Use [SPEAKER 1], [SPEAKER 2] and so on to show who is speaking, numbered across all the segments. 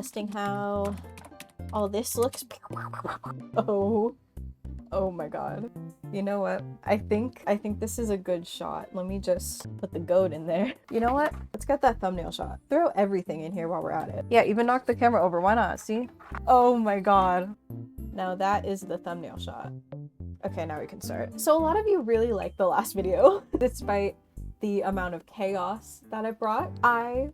[SPEAKER 1] testing how all this looks. Oh my god. You know what? I think this is a good shot. Let me just put the goat in there. You know what? Let's get that thumbnail shot. Throw everything in here while we're at it. Yeah, even knock the camera over. Why not? See? Oh my god. Now that is the thumbnail shot. Okay, now we can start. So a lot of you really liked the last video, despite the amount of chaos that it brought. I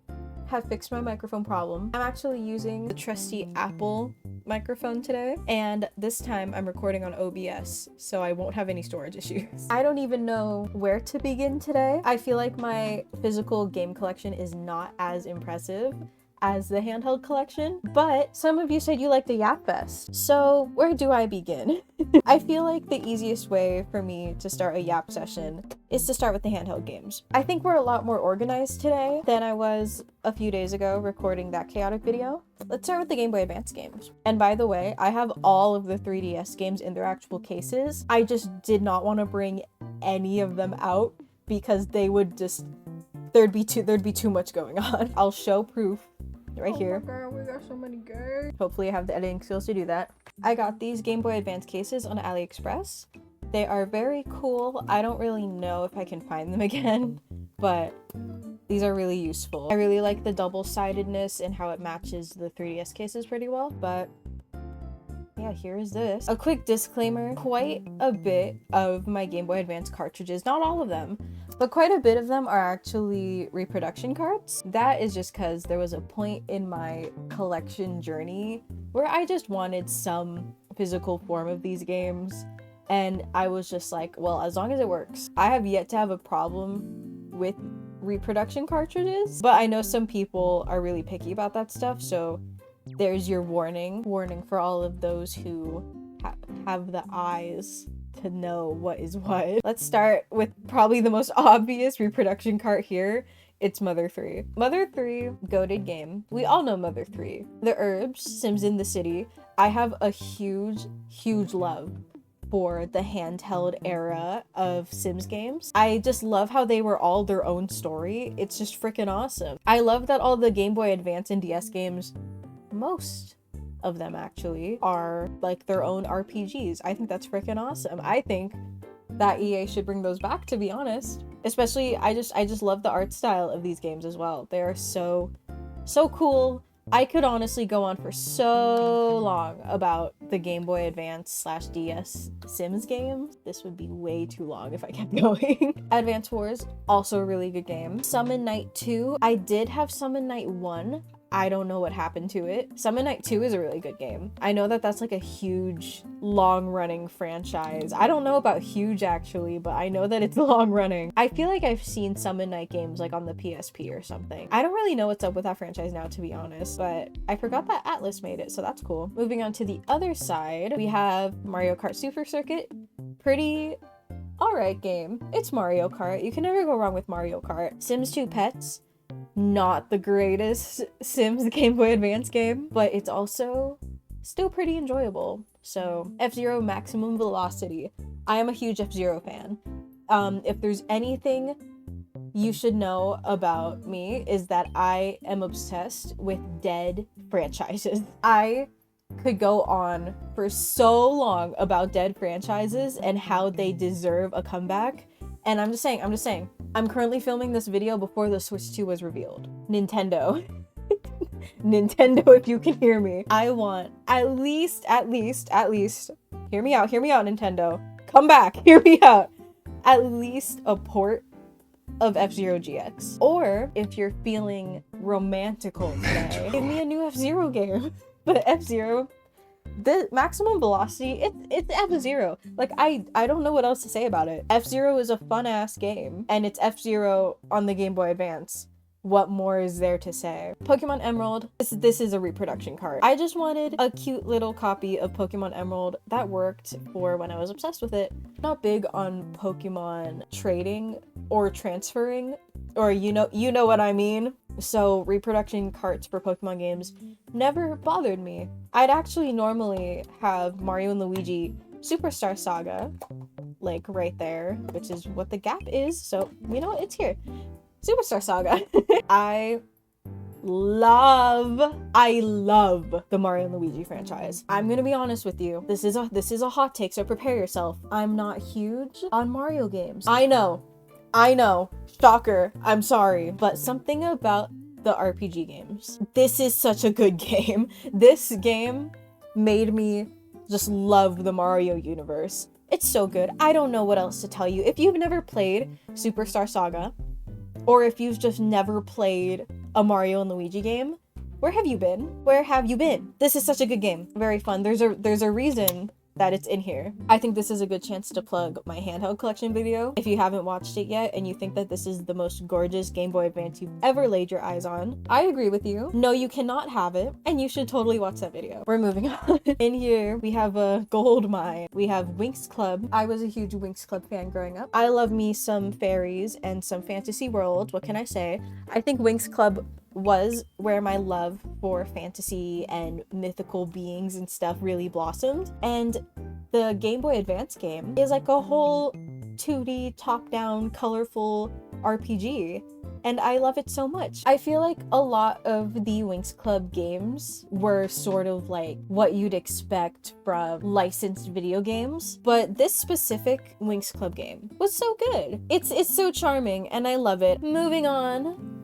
[SPEAKER 1] have fixed my microphone problem. I'm actually using the trusty Apple microphone today, and this time I'm recording on OBS, so I won't have any storage issues. I don't even know where to begin today. I feel like my physical game collection is not as impressive as the handheld collection, but some of you said you liked the Yap Fest. So where do I begin? I feel like the easiest way for me to start a Yap session is to start with the handheld games. I think we're a lot more organized today than I was a few days ago recording that chaotic video. Let's start with the Game Boy Advance games. And by the way, I have all of the 3DS games in their actual cases. I just did not want to bring any of them out because they would just, there'd be too much going on. I'll show proof right here. Oh my god, we got so many games. Hopefully I have the editing skills to do that. I got these Game Boy Advance cases on AliExpress. They are very cool. I don't really know if I can find them again, but these are really useful. I really like the double-sidedness and how it matches the 3DS cases pretty well, but yeah, here is this. A quick disclaimer, quite a bit of my Game Boy Advance cartridges, not all of them, but quite a bit of them are actually reproduction carts. That is just because there was a point in my collection journey where I just wanted some physical form of these games, and I was just like, well, as long as it works. I have yet to have a problem with reproduction cartridges, but I know some people are really picky about that stuff, so there's your warning for all of those who have the eyes to know what is what. Let's start with probably the most obvious reproduction cart here. It's Mother 3. Mother 3, goated game. We all know Mother 3. The Herbs, Sims in the City. I have a huge love for the handheld era of Sims games. I just love how they were all their own story. It's just freaking awesome. I love that all the Game Boy Advance and DS games, most of them actually, are like their own RPGs. I think that's freaking awesome. I think that EA should bring those back, to be honest. Especially, I just love the art style of these games as well. They are so cool. I could honestly go on for so long about the Game Boy Advance / DS Sims games. This would be way too long if I kept going. Advance Wars, also a really good game. Summon Night 2. I did have Summon Night 1. I don't know what happened to it. Summon Night 2 is a really good game. I know that that's like a huge, long-running franchise. I don't know about huge actually, but I know that it's long-running. I feel like I've seen Summon Night games like on the PSP or something. I don't really know what's up with that franchise now, to be honest, but I forgot that Atlas made it, so that's cool. Moving on to the other side, we have Mario Kart Super Circuit. Pretty alright game. It's Mario Kart. You can never go wrong with Mario Kart. Sims 2 Pets. Not the greatest Sims Game Boy Advance game, but it's also still pretty enjoyable. So, F-Zero Maximum Velocity. I am a huge F-Zero fan. If there's anything you should know about me, is that I am obsessed with dead franchises. I could go on for so long about dead franchises and how they deserve a comeback. And I'm just saying, I'm currently filming this video before the Switch 2 was revealed. Nintendo. Nintendo, if you can hear me. I want at least, hear me out, Nintendo. Come back, hear me out. At least a port of F-Zero GX. Or, if you're feeling romantical today, give me a new F-Zero game. But F-Zero, the Maximum Velocity, it's F-Zero. Like, I don't know what else to say about it. F-Zero is a fun-ass game, and it's F-Zero on the Game Boy Advance. What more is there to say? Pokemon Emerald, this is a reproduction cart. I just wanted a cute little copy of Pokemon Emerald that worked for when I was obsessed with it. Not big on Pokemon trading or transferring, or you know what I mean. So reproduction carts for Pokemon games never bothered me. I'd actually normally have Mario and Luigi Superstar Saga, like right there, which is what the gap is. So, you know what? It's here. Superstar Saga. I I love the Mario and Luigi franchise. I'm gonna be honest with you. This is a hot take, so prepare yourself. I'm not huge on Mario games. I know. Shocker. I'm sorry. But something about the RPG games. This is such a good game. This game made me just love the Mario universe. It's so good. I don't know what else to tell you. If you've never played Superstar Saga, or if you've just never played a Mario and Luigi game, where have you been? Where have you been? This is such a good game. Very fun. There's a reason that it's in here. I think this is a good chance to plug my handheld collection video. If you haven't watched it yet and you think that this is the most gorgeous Game Boy Advance you've ever laid your eyes on, I agree with you. No, you cannot have it, and you should totally watch that video. We're moving on. In here, we have a gold mine. We have Winx Club. I was a huge Winx Club fan growing up. I love me some fairies and some fantasy worlds. What can I say? I think Winx Club was where my love for fantasy and mythical beings and stuff really blossomed. And the Game Boy Advance game is like a whole 2D top-down colorful RPG, and I love it so much. I feel like a lot of the Winx Club games were sort of like what you'd expect from licensed video games, but this specific Winx Club game was so good. It's so charming and I love it. Moving on.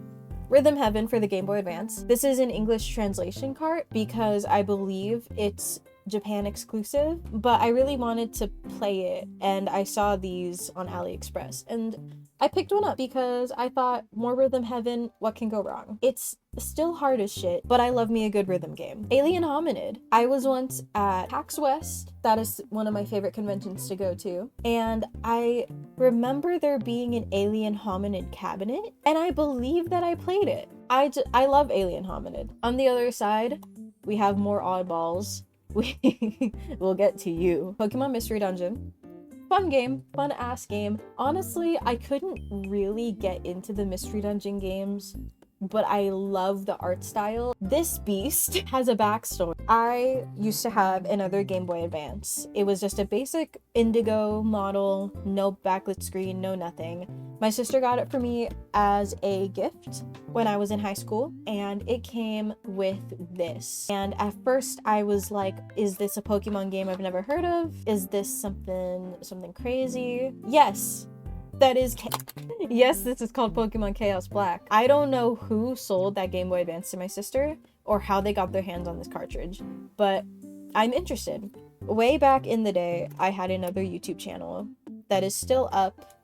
[SPEAKER 1] Rhythm Heaven for the Game Boy Advance. This is an English translation cart because I believe it's Japan exclusive, but I really wanted to play it and I saw these on AliExpress and I picked one up because I thought, more Rhythm Heaven, what can go wrong? It's still hard as shit, but I love me a good rhythm game. Alien Hominid. I was once at PAX West. That is one of my favorite conventions to go to. And I remember there being an Alien Hominid cabinet, and I believe that I played it. I love Alien Hominid. On the other side, we have more oddballs. We'll get to you. Pokemon Mystery Dungeon. Fun game, fun ass game. Honestly, I couldn't really get into the Mystery Dungeon games, but I love the art style. This beast has a backstory. I used to have another Game Boy Advance. It was just a basic indigo model, no backlit screen, no nothing. My sister got it for me as a gift when I was in high school, and it came with this. And at first I was like, is this a Pokemon game I've never heard of? Is this something crazy? Yes. That is yes, this is called Pokemon Chaos Black. I don't know who sold that Game Boy Advance to my sister or how they got their hands on this cartridge, but I'm interested. Way back in the day, I had another YouTube channel that is still up,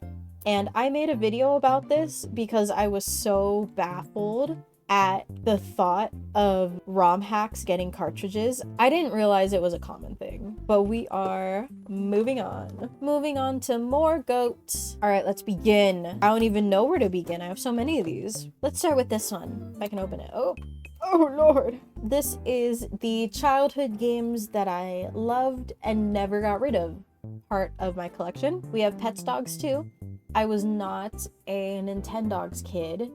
[SPEAKER 1] and I made a video about this because I was so baffled at the thought of ROM hacks getting cartridges. I didn't realize it was a common thing, but we are moving on. Moving on to more goats. All right, let's begin. I don't even know where to begin. I have so many of these. Let's start with this one, if I can open it. Oh Lord. This is the childhood games that I loved and never got rid of. Part of my collection. We have Pets Dogs 2. I was not a Nintendogs kid.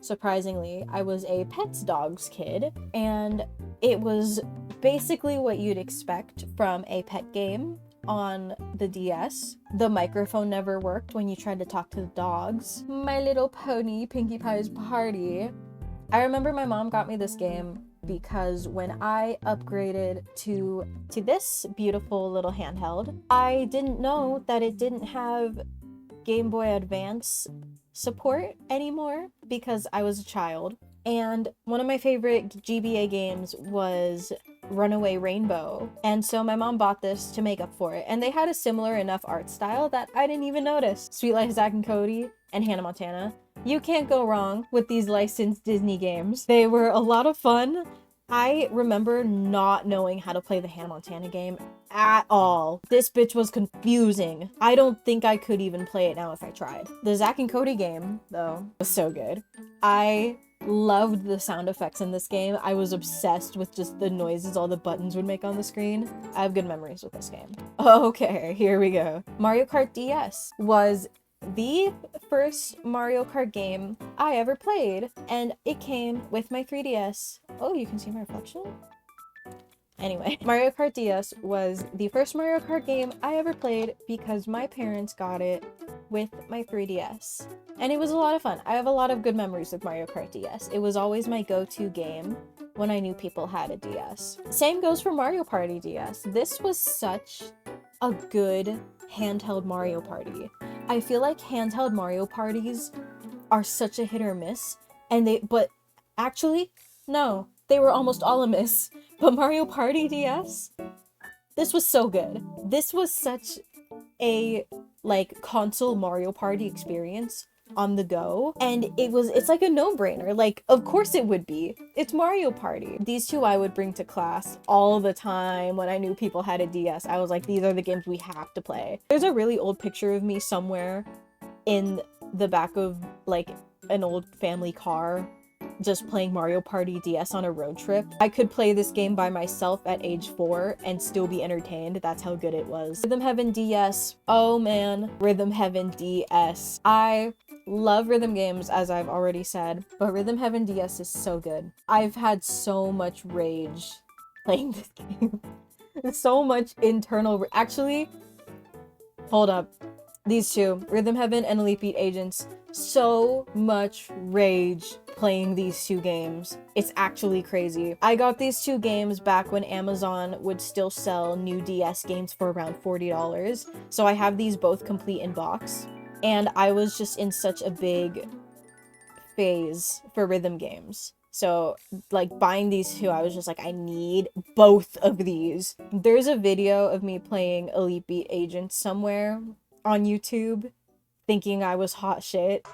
[SPEAKER 1] Surprisingly, I was a Pets Dogs kid, and it was basically what you'd expect from a pet game on the DS. The microphone never worked when you tried to talk to the dogs. My Little Pony, Pinkie Pie's Party. I remember my mom got me this game because when I upgraded to this beautiful little handheld, I didn't know that it didn't have Game Boy Advance support anymore because I was a child. And one of my favorite GBA games was Runaway Rainbow, and so my mom bought this to make up for it, and they had a similar enough art style that I didn't even notice. Sweet Life of Zack and Cody and Hannah Montana. You can't go wrong with these licensed Disney games. They were a lot of fun. I remember not knowing how to play the Hannah Montana game at all. This bitch was confusing. I don't think I could even play it now if I tried. The Zack and Cody game, though, was so good. I loved the sound effects in this game. I was obsessed with just the noises all the buttons would make on the screen. I have good memories with this game. Okay, here we go. Mario Kart DS was the first Mario Kart game I ever played, and it came with my 3DS. Oh, you can see my reflection? Anyway, Mario Kart DS was the first Mario Kart game I ever played because my parents got it with my 3DS. And it was a lot of fun. I have a lot of good memories with Mario Kart DS. It was always my go-to game when I knew people had a DS. Same goes for Mario Party DS. This was such a good handheld Mario Party. I feel like handheld Mario Parties are such a hit or miss, but actually, no, they were almost all a miss. But Mario Party DS, this was so good. This was such a like console Mario Party experience on the go, and it's like a no-brainer. Like, of course it would be. It's Mario Party. These two I would bring to class all the time when I knew people had a DS. I was like, these are the games we have to play. There's a really old picture of me somewhere in the back of like an old family car just playing Mario Party DS on a road trip. I could play this game by myself at age 4 and still be entertained. That's how good it was. Rhythm Heaven DS. Oh man, Rhythm Heaven DS. I love rhythm games, as I've already said, but Rhythm Heaven DS is so good. I've had so much rage playing this game. So much internal actually, hold up. These two, Rhythm Heaven and Elite Beat Agents, so much rage playing these two games. It's actually crazy. I got these two games back when Amazon would still sell new DS games for around $40. So I have these both complete in box. And I was just in such a big phase for rhythm games. So like buying these two, I was just like, I need both of these. There's a video of me playing Elite Beat Agents somewhere on YouTube, thinking I was hot shit.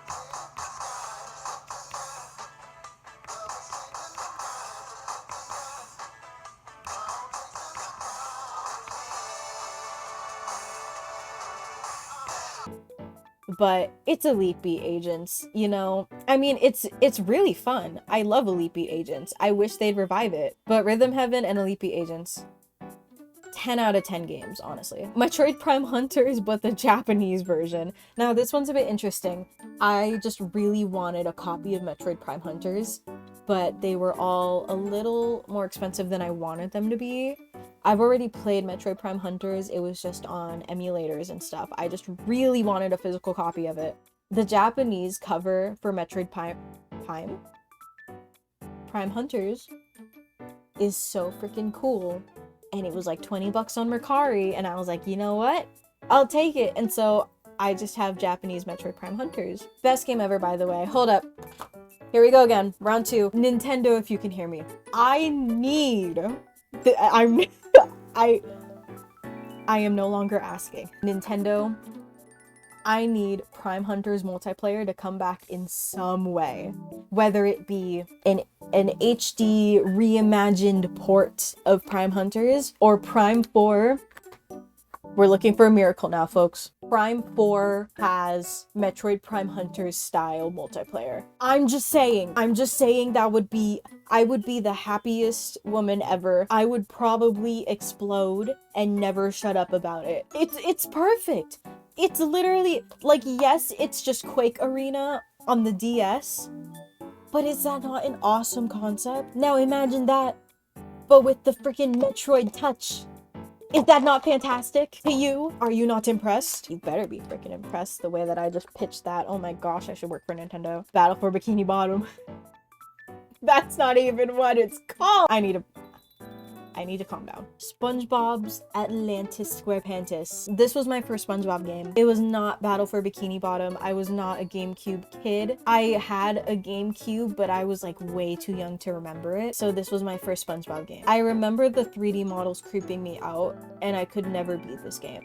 [SPEAKER 1] But it's Elite Beat Agents, you know? I mean, it's really fun. I love Elite Beat Agents. I wish they'd revive it. But Rhythm Heaven and Elite Beat Agents, 10 out of 10 games, honestly. Metroid Prime Hunters, but the Japanese version. Now, this one's a bit interesting. I just really wanted a copy of Metroid Prime Hunters, but they were all a little more expensive than I wanted them to be. I've already played Metroid Prime Hunters. It was just on emulators and stuff. I just really wanted a physical copy of it. The Japanese cover for Metroid Prime Hunters is so freaking cool. And it was like 20 bucks on Mercari, and I was like, you know what? I'll take it. And so I just have Japanese Metroid Prime Hunters. Best game ever, by the way. Hold up. Here we go again. Round 2. Nintendo, if you can hear me. I am no longer asking. Nintendo, I need Prime Hunters multiplayer to come back in some way. Whether it be an HD reimagined port of Prime Hunters or Prime 4. We're looking for a miracle now, folks. Prime 4 has Metroid Prime Hunters style multiplayer. I'm just saying I would be the happiest woman ever. I would probably explode and never shut up about it. It's perfect. It's literally like, yes, it's just Quake Arena on the DS, but is that not an awesome concept? Now imagine that, but with the freaking Metroid touch. Is that not fantastic to you? Are you not impressed? You better be freaking impressed the way that I just pitched that. Oh my gosh, I should work for Nintendo. Battle for Bikini Bottom. That's not even what it's called. I need to calm down. SpongeBob's Atlantis SquarePantis. This was my first SpongeBob game. It was not Battle for Bikini Bottom. I was not a GameCube kid. I had a GameCube, but I was like way too young to remember it. So this was my first SpongeBob game. I remember the 3D models creeping me out, and I could never beat this game.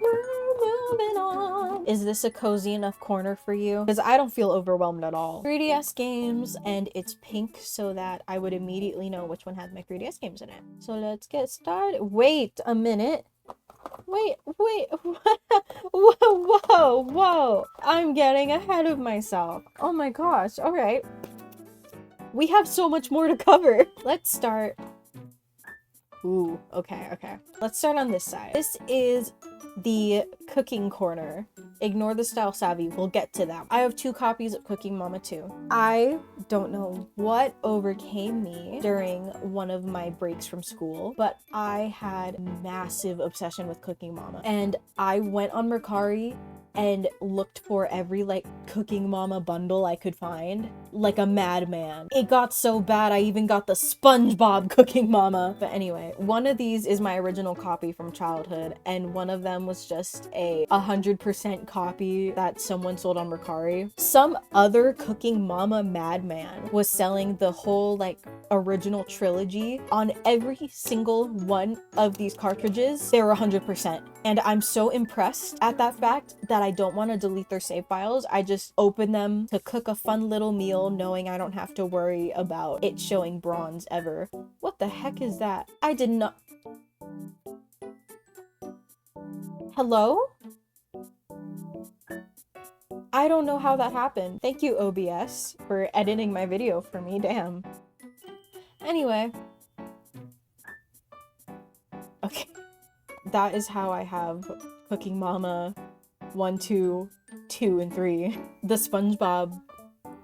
[SPEAKER 1] Moving on. Is this a cozy enough corner for you? Because I don't feel overwhelmed at all. 3DS games, and it's pink so that I would immediately know which one had my 3DS games in it. So let's get started. Wait a minute. Wait. Whoa. I'm getting ahead of myself. Oh my gosh. All right. We have so much more to cover. Let's start. Ooh, okay. Let's start on this side. This is the cooking corner. Ignore the Style Savvy, we'll get to that. I have 2 copies of Cooking Mama 2. I don't know what overcame me during one of my breaks from school, but I had massive obsession with Cooking Mama. And I went on Mercari and looked for every like Cooking Mama bundle I could find like a madman. It got so bad I even got the SpongeBob Cooking Mama. But anyway, one of these is my original copy from childhood, and one of them was just a 100% copy that someone sold on Mercari. Some other Cooking Mama madman was selling the whole like original trilogy. On every single one of these cartridges, they were 100%. And I'm so impressed at that fact that I don't want to delete their save files. I just open them to cook a fun little meal knowing I don't have to worry about it showing bronze ever. What the heck is that? I did not... Hello? I don't know how that happened. Thank you, OBS, for editing my video for me, damn. Anyway. Okay. That is how I have Cooking Mama 1, 2, 2, and 3. The SpongeBob...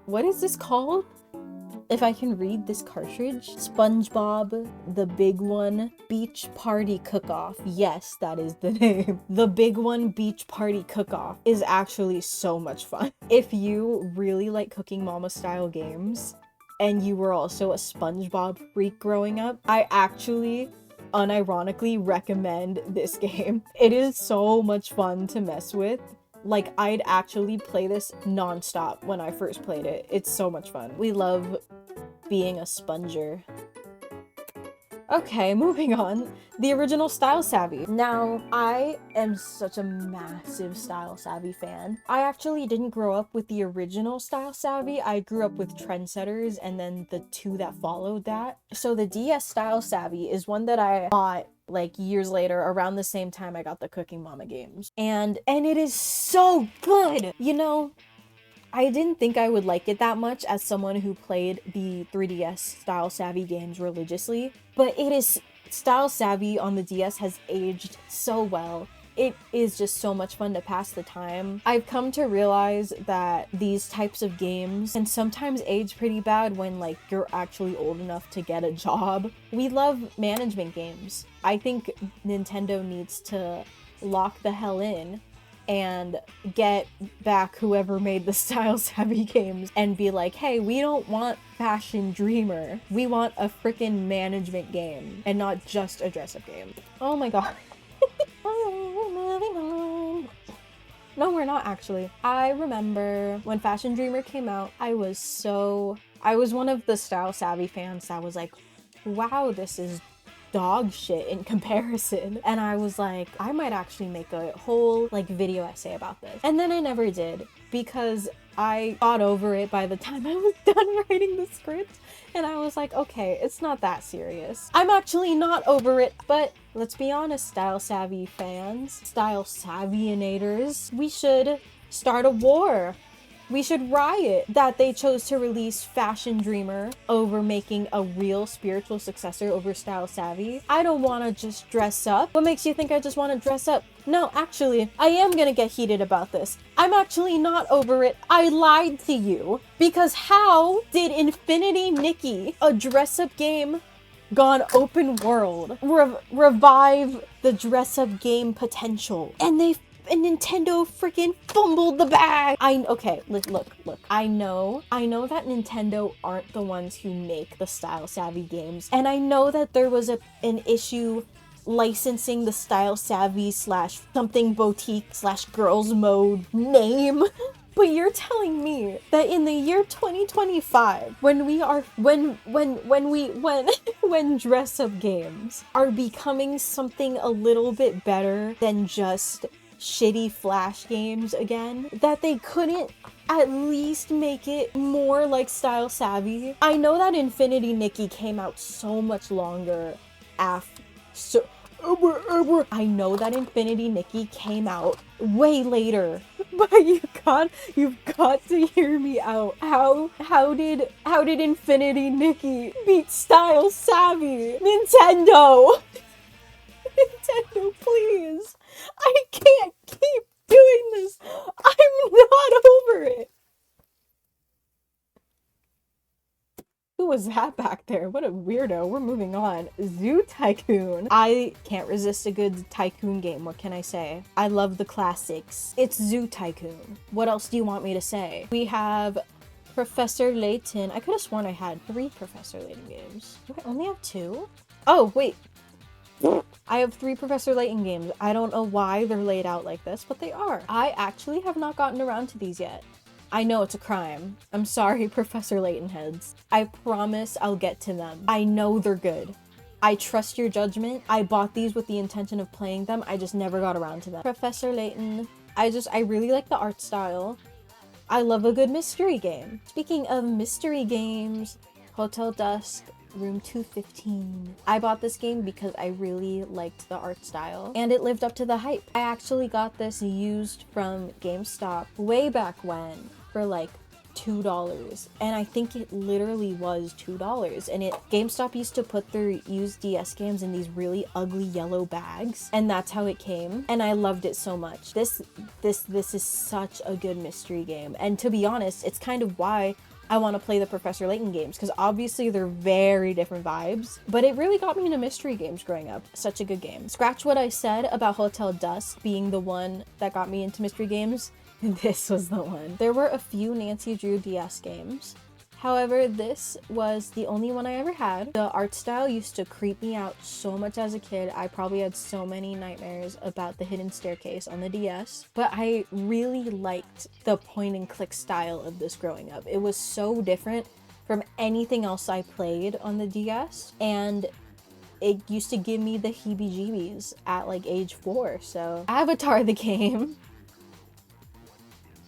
[SPEAKER 1] What is this called? If I can read this cartridge. SpongeBob, the Big One, Beach Party Cook-Off. Yes, that is the name. The Big One Beach Party Cook-Off is actually so much fun. If you really like Cooking Mama style games, and you were also a SpongeBob freak growing up, I actually unironically recommend this game. It is so much fun to mess with. Like, I'd actually play this non-stop when I first played it. It's so much fun. We love being a sponger. Okay, moving on. The original Style Savvy. Now, I am such a massive Style Savvy fan. I actually didn't grow up with the original Style Savvy. I grew up with Trendsetters and then the two that followed that. So the DS Style Savvy is one that I bought like years later, around the same time I got the Cooking Mama games. And it is so good! You know, I didn't think I would like it that much as someone who played the 3DS Style Savvy games religiously, but it is... Style Savvy on the DS has aged so well. It is just so much fun to pass the time. I've come to realize that these types of games can sometimes age pretty bad when like you're actually old enough to get a job. We love management games. I think Nintendo needs to lock the hell in and get back whoever made the Style Savvy games and be like, hey, we don't want Fashion Dreamer. We want a freaking management game and not just a dress-up game. Oh my god. No, we're not actually. I remember when Fashion Dreamer came out, I was one of the Style Savvy fans that was like, wow, this is dog shit in comparison. And I was like, I might actually make a whole like video essay about this. And then I never did because I got over it by the time I was done writing the script. And I was like, okay, it's not that serious. I'm actually not over it, but let's be honest, Style Savvy fans, Style Savvyinators, we should start a war. We should riot that they chose to release Fashion Dreamer over making a real spiritual successor over Style Savvy. I don't want to just dress up. What makes you think I just want to dress up? No, actually, I am gonna get heated about this. I'm actually not over it. I lied to you. Because how did Infinity Nikki, a dress-up game gone open world, revive the dress-up game potential? And Nintendo freaking fumbled the bag. Okay, look. I know that Nintendo aren't the ones who make the Style Savvy games. And I know that there was an issue licensing the Style Savvy / something boutique / girls mode name. But you're telling me that in the year 2025, when dress-up games are becoming something a little bit better than just shitty Flash games again, that they couldn't at least make it more like Style Savvy? I know that Infinity Nikki came out so much longer after. I know that Infinity Nikki came out way later, but you've got to hear me out. How did Infinity Nikki beat Style Savvy? Nintendo! Nintendo, please! I can't keep doing this! I'm not over it! Who was that back there? What a weirdo. We're moving on. Zoo Tycoon. I can't resist a good tycoon game. What can I say? I love the classics. It's Zoo Tycoon. What else do you want me to say? We have Professor Layton. I could have sworn I had 3 Professor Layton games. Do I only have 2? Oh, wait. I have 3 Professor Layton games. I don't know why they're laid out like this, but they are. I actually have not gotten around to these yet. I know it's a crime. I'm sorry, Professor Layton heads. I promise I'll get to them. I know they're good. I trust your judgment. I bought these with the intention of playing them. I just never got around to them. Professor Layton. I really like the art style. I love a good mystery game. Speaking of mystery games, Hotel Dusk, Room 215. I bought this game because I really liked the art style and it lived up to the hype. I actually got this used from GameStop way back when for like $2, and I think it literally was $2. And GameStop used to put their used DS games in these really ugly yellow bags, and that's how it came, and I loved it so much. This is such a good mystery game, and to be honest, it's kind of why I want to play the Professor Layton games, because obviously they're very different vibes, but it really got me into mystery games growing up. Such a good game. Scratch what I said about Hotel Dusk being the one that got me into mystery games. This was the one. There were a few Nancy Drew DS games. However, this was the only one I ever had. The art style used to creep me out so much as a kid. I probably had so many nightmares about the hidden staircase on the DS, but I really liked the point and click style of this growing up. It was so different from anything else I played on the DS, and it used to give me the heebie-jeebies at like age 4. So Avatar the game.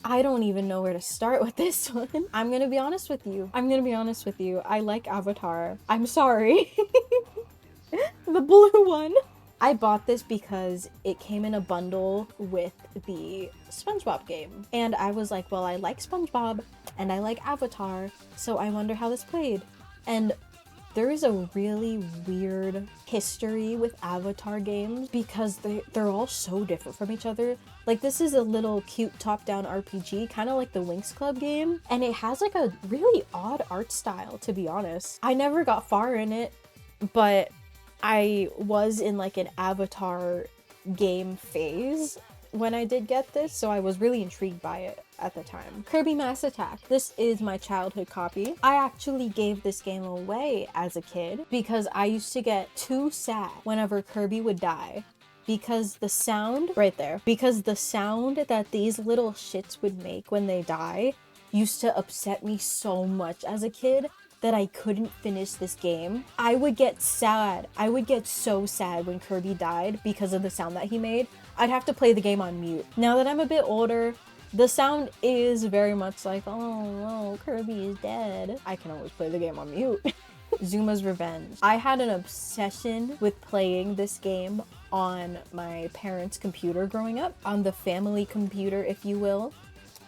[SPEAKER 1] I don't even know where to start with this one. I'm gonna be honest with you. I like Avatar. I'm sorry. The blue one. I bought this because it came in a bundle with the SpongeBob game. And I was like, well, I like SpongeBob and I like Avatar, so I wonder how this played. And there is a really weird history with Avatar games because they're all so different from each other. Like, this is a little cute top-down RPG, kind of like the Winx Club game, and it has like a really odd art style, to be honest. I never got far in it, but I was in like an Avatar game phase when I did get this, so I was really intrigued by it at the time. Kirby Mass Attack. This is my childhood copy. I actually gave this game away as a kid because I used to get too sad whenever Kirby would die. Because the sound, right there, because the sound that these little shits would make when they die used to upset me so much as a kid that I couldn't finish this game. I would get sad. I would get so sad when Kirby died because of the sound that he made. I'd have to play the game on mute. Now that I'm a bit older, the sound is very much like, oh no, Kirby is dead. I can always play the game on mute. Zuma's Revenge. I had an obsession with playing this game on my parents' computer growing up, on the family computer, if you will.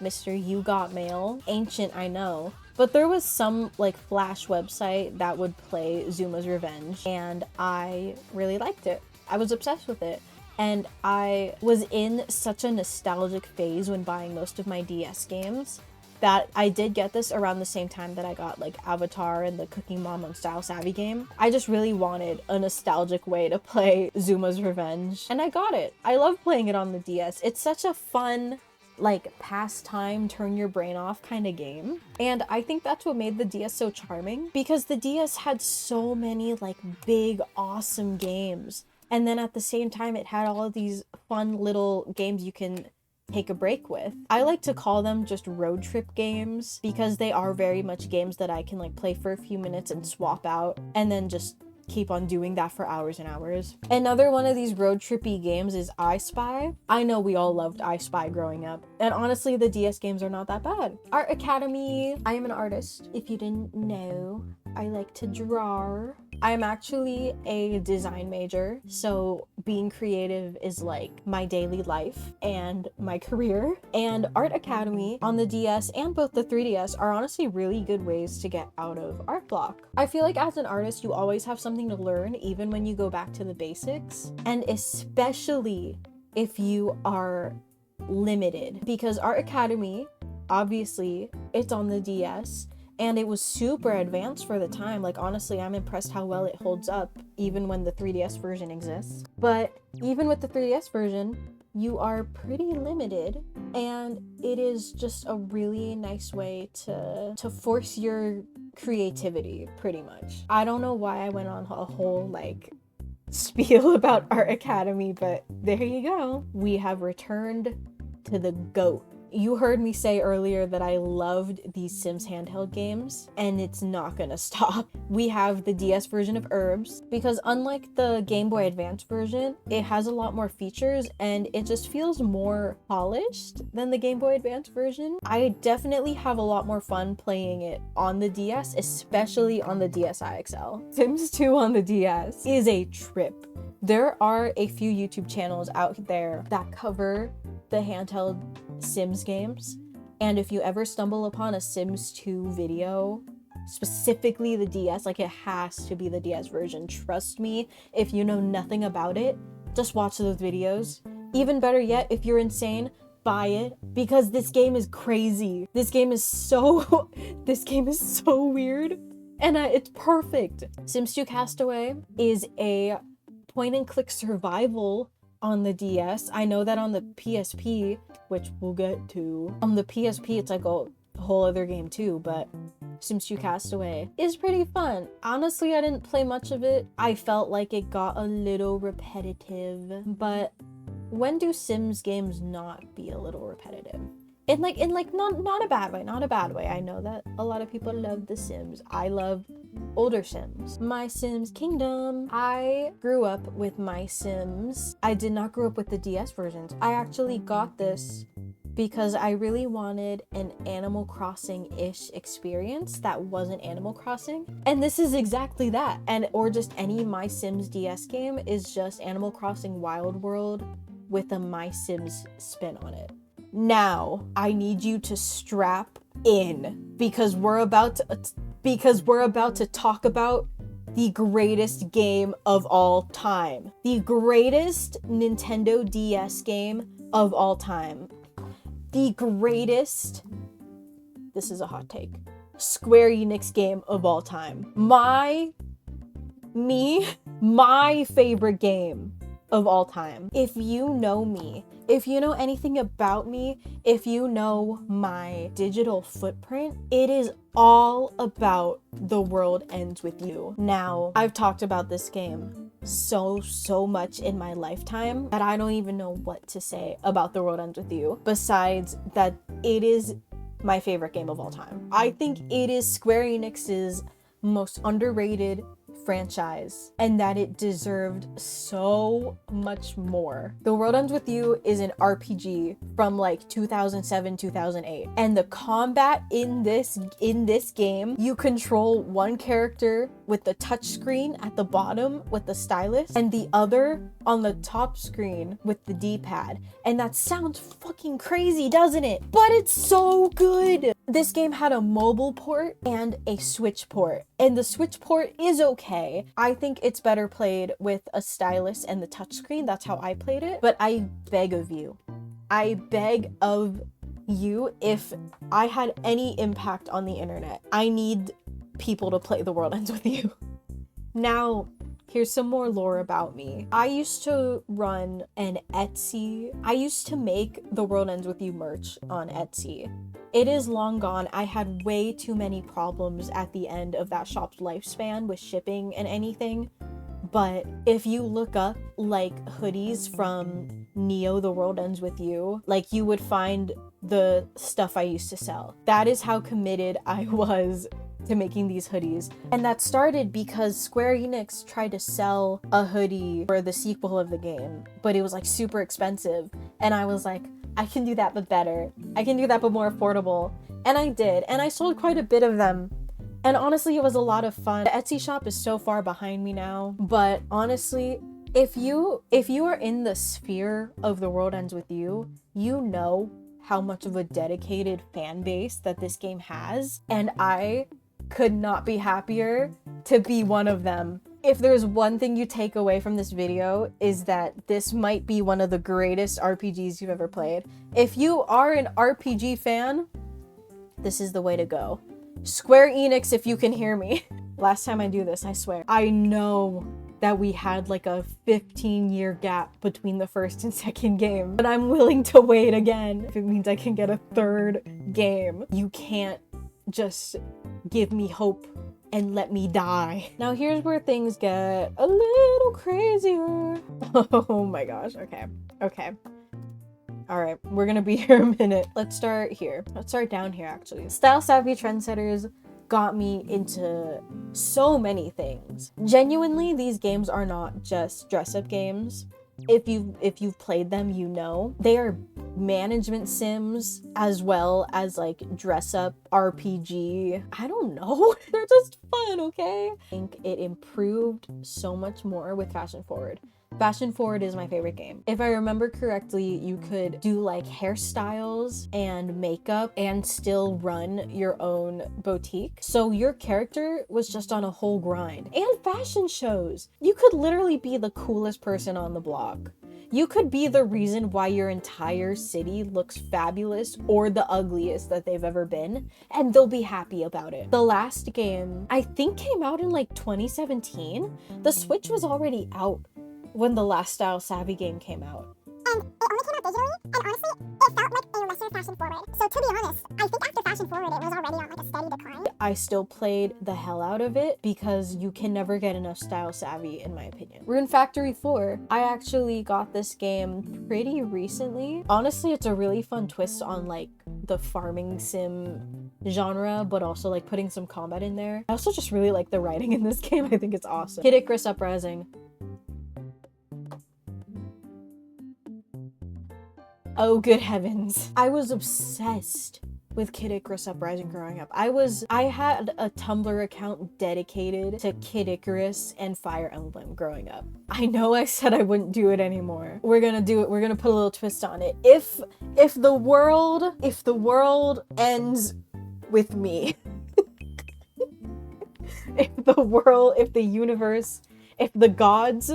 [SPEAKER 1] Mr. You Got Mail. Ancient, I know. But there was some like Flash website that would play Zuma's Revenge, and I really liked it. I was obsessed with it. And I was in such a nostalgic phase when buying most of my DS games that I did get this around the same time that I got like Avatar and the Cooking Mom on Style Savvy game. I just really wanted a nostalgic way to play Zuma's Revenge, and I got it. I love playing it on the DS. It's such a fun, like, pastime, turn your brain off kind of game. And I think that's what made the DS so charming, because the DS had so many like big, awesome games. And then at the same time, it had all of these fun little games you can take a break with. I like to call them just road trip games because they are very much games that I can like play for a few minutes and swap out and then just keep on doing that for hours and hours. Another one of these road trippy games is I Spy. I know we all loved I Spy growing up, and honestly the DS games are not that bad. Art Academy. I am an artist, if you didn't know. I like to draw. I'm actually a design major, so being creative is like my daily life and my career. And Art Academy on the DS and both the 3DS are honestly really good ways to get out of art block. I feel like as an artist, you always have something to learn even when you go back to the basics, and especially if you are limited, because Art Academy, obviously, it's on the DS. and it was super advanced for the time. Like, honestly, I'm impressed how well it holds up even when the 3DS version exists. But even with the 3DS version, you are pretty limited, and it is just a really nice way to force your creativity, pretty much. I don't know why I went on a whole like spiel about Art Academy, but there you go. We have returned to the GOAT. You heard me say earlier that I loved these Sims handheld games, and it's not gonna stop. We have the DS version of Herbs, because unlike the Game Boy Advance version, it has a lot more features and it just feels more polished than the Game Boy Advance version. I definitely have a lot more fun playing it on the DS, especially on the DSi XL. Sims 2 on the DS is a trip. There are a few YouTube channels out there that cover the handheld Sims games, and if you ever stumble upon a Sims 2 video, specifically the DS, like it has to be the DS version, trust me, if you know nothing about it, just watch those videos. Even better yet, if you're insane, buy it, because this game is crazy. This game is so weird, and it's perfect. Sims 2 Castaway is a point and click survival on the DS. I know that on the PSP, which we'll get to, on the PSP it's like a whole other game too, but Sims 2 Castaway is pretty fun. Honestly, I didn't play much of it. I felt like it got a little repetitive, but when do Sims games not be a little repetitive? In not a bad way, not a bad way. I know that a lot of people love The Sims. I love older Sims. My Sims Kingdom. I grew up with My Sims. I did not grow up with the DS versions. I actually got this because I really wanted an Animal Crossing-ish experience that wasn't Animal Crossing. And this is exactly that. Or just any My Sims DS game is just Animal Crossing Wild World with a My Sims spin on it. Now, I need you to strap in because we're about to talk about the greatest game of all time. The greatest Nintendo DS game of all time. The greatest, this is a hot take, Square Enix game of all time. My favorite game of all time. If you know me, if you know anything about me, if you know my digital footprint, it is all about The World Ends With You. Now, I've talked about this game so much in my lifetime that I don't even know what to say about The World Ends With You, besides that it is my favorite game of all time. I think it is Square Enix's most underrated franchise, and that it deserved so much more. The World Ends With You is an RPG from like 2007, 2008, and the combat in this game, you control one character with the touch screen at the bottom with the stylus and the other on the top screen with the D-pad. And that sounds fucking crazy, doesn't it? But it's so good. This game had a mobile port and a Switch port, and the Switch port is okay. I think it's better played with a stylus and the touchscreen. That's how I played it. But I beg of you, if I had any impact on the internet, I need people to play The World Ends With You. Now, here's some more lore about me. I used to run an Etsy. I used to make The World Ends With You merch on Etsy. It is long gone. I had way too many problems at the end of that shop's lifespan with shipping and anything. But if you look up like hoodies from Neo The World Ends With You, like you would find the stuff I used to sell. That is how committed I was to making these hoodies. And that started because Square Enix tried to sell a hoodie for the sequel of the game, but it was like super expensive. And I was like, I can do that but better. I can do that but more affordable. And I did. And I sold quite a bit of them. And honestly, it was a lot of fun. The Etsy shop is so far behind me now. But honestly, if you are in the sphere of The World Ends With You, you know how much of a dedicated fan base that this game has. And I could not be happier to be one of them. If there's one thing you take away from this video, is that this might be one of the greatest RPGs you've ever played. If you are an RPG fan, this is the way to go. Square Enix, if you can hear me. Last time I do this, I swear. I know that we had like a 15-year gap between the first and second game, but I'm willing to wait again if it means I can get a third game. You can't just give me hope and let me die. Now here's where things get a little crazier. Oh my gosh, okay. All right, we're gonna be here a minute. Let's start here. Let's start down here actually. Style savvy trendsetters got me into so many things. Genuinely, these games are not just dress-up games. If you've played them, you know. They are management sims as well as like dress-up RPG. I don't know. They're just fun, okay? I think it improved so much more with Fashion Forward. Fashion Forward is my favorite game. If I remember correctly, you could do like hairstyles and makeup and still run your own boutique. So your character was just on a whole grind. And fashion shows. You could literally be the coolest person on the block. You could be the reason why your entire city looks fabulous or the ugliest that they've ever been, and they'll be happy about it. The last game, I think, came out in like 2017. The Switch was already out when the last Style Savvy game came out.
[SPEAKER 2] And it only came out digitally, and honestly, it felt like a lesser Fashion Forward. So to be honest, I think after Fashion Forward, it was already on like a steady decline.
[SPEAKER 1] I still played the hell out of it because you can never get enough Style Savvy, in my opinion. Rune Factory 4. I actually got this game pretty recently. Honestly, it's a really fun twist on like the farming sim genre, but also like putting some combat in there. I also just really like the writing in this game. I think it's awesome. Kid Icarus Uprising. Oh, good heavens. I was obsessed with Kid Icarus Uprising growing up. I had a Tumblr account dedicated to Kid Icarus and Fire Emblem growing up. I know I said I wouldn't do it anymore. We're gonna do it. We're gonna put a little twist on it. If the world ends with me, if the universe, if the gods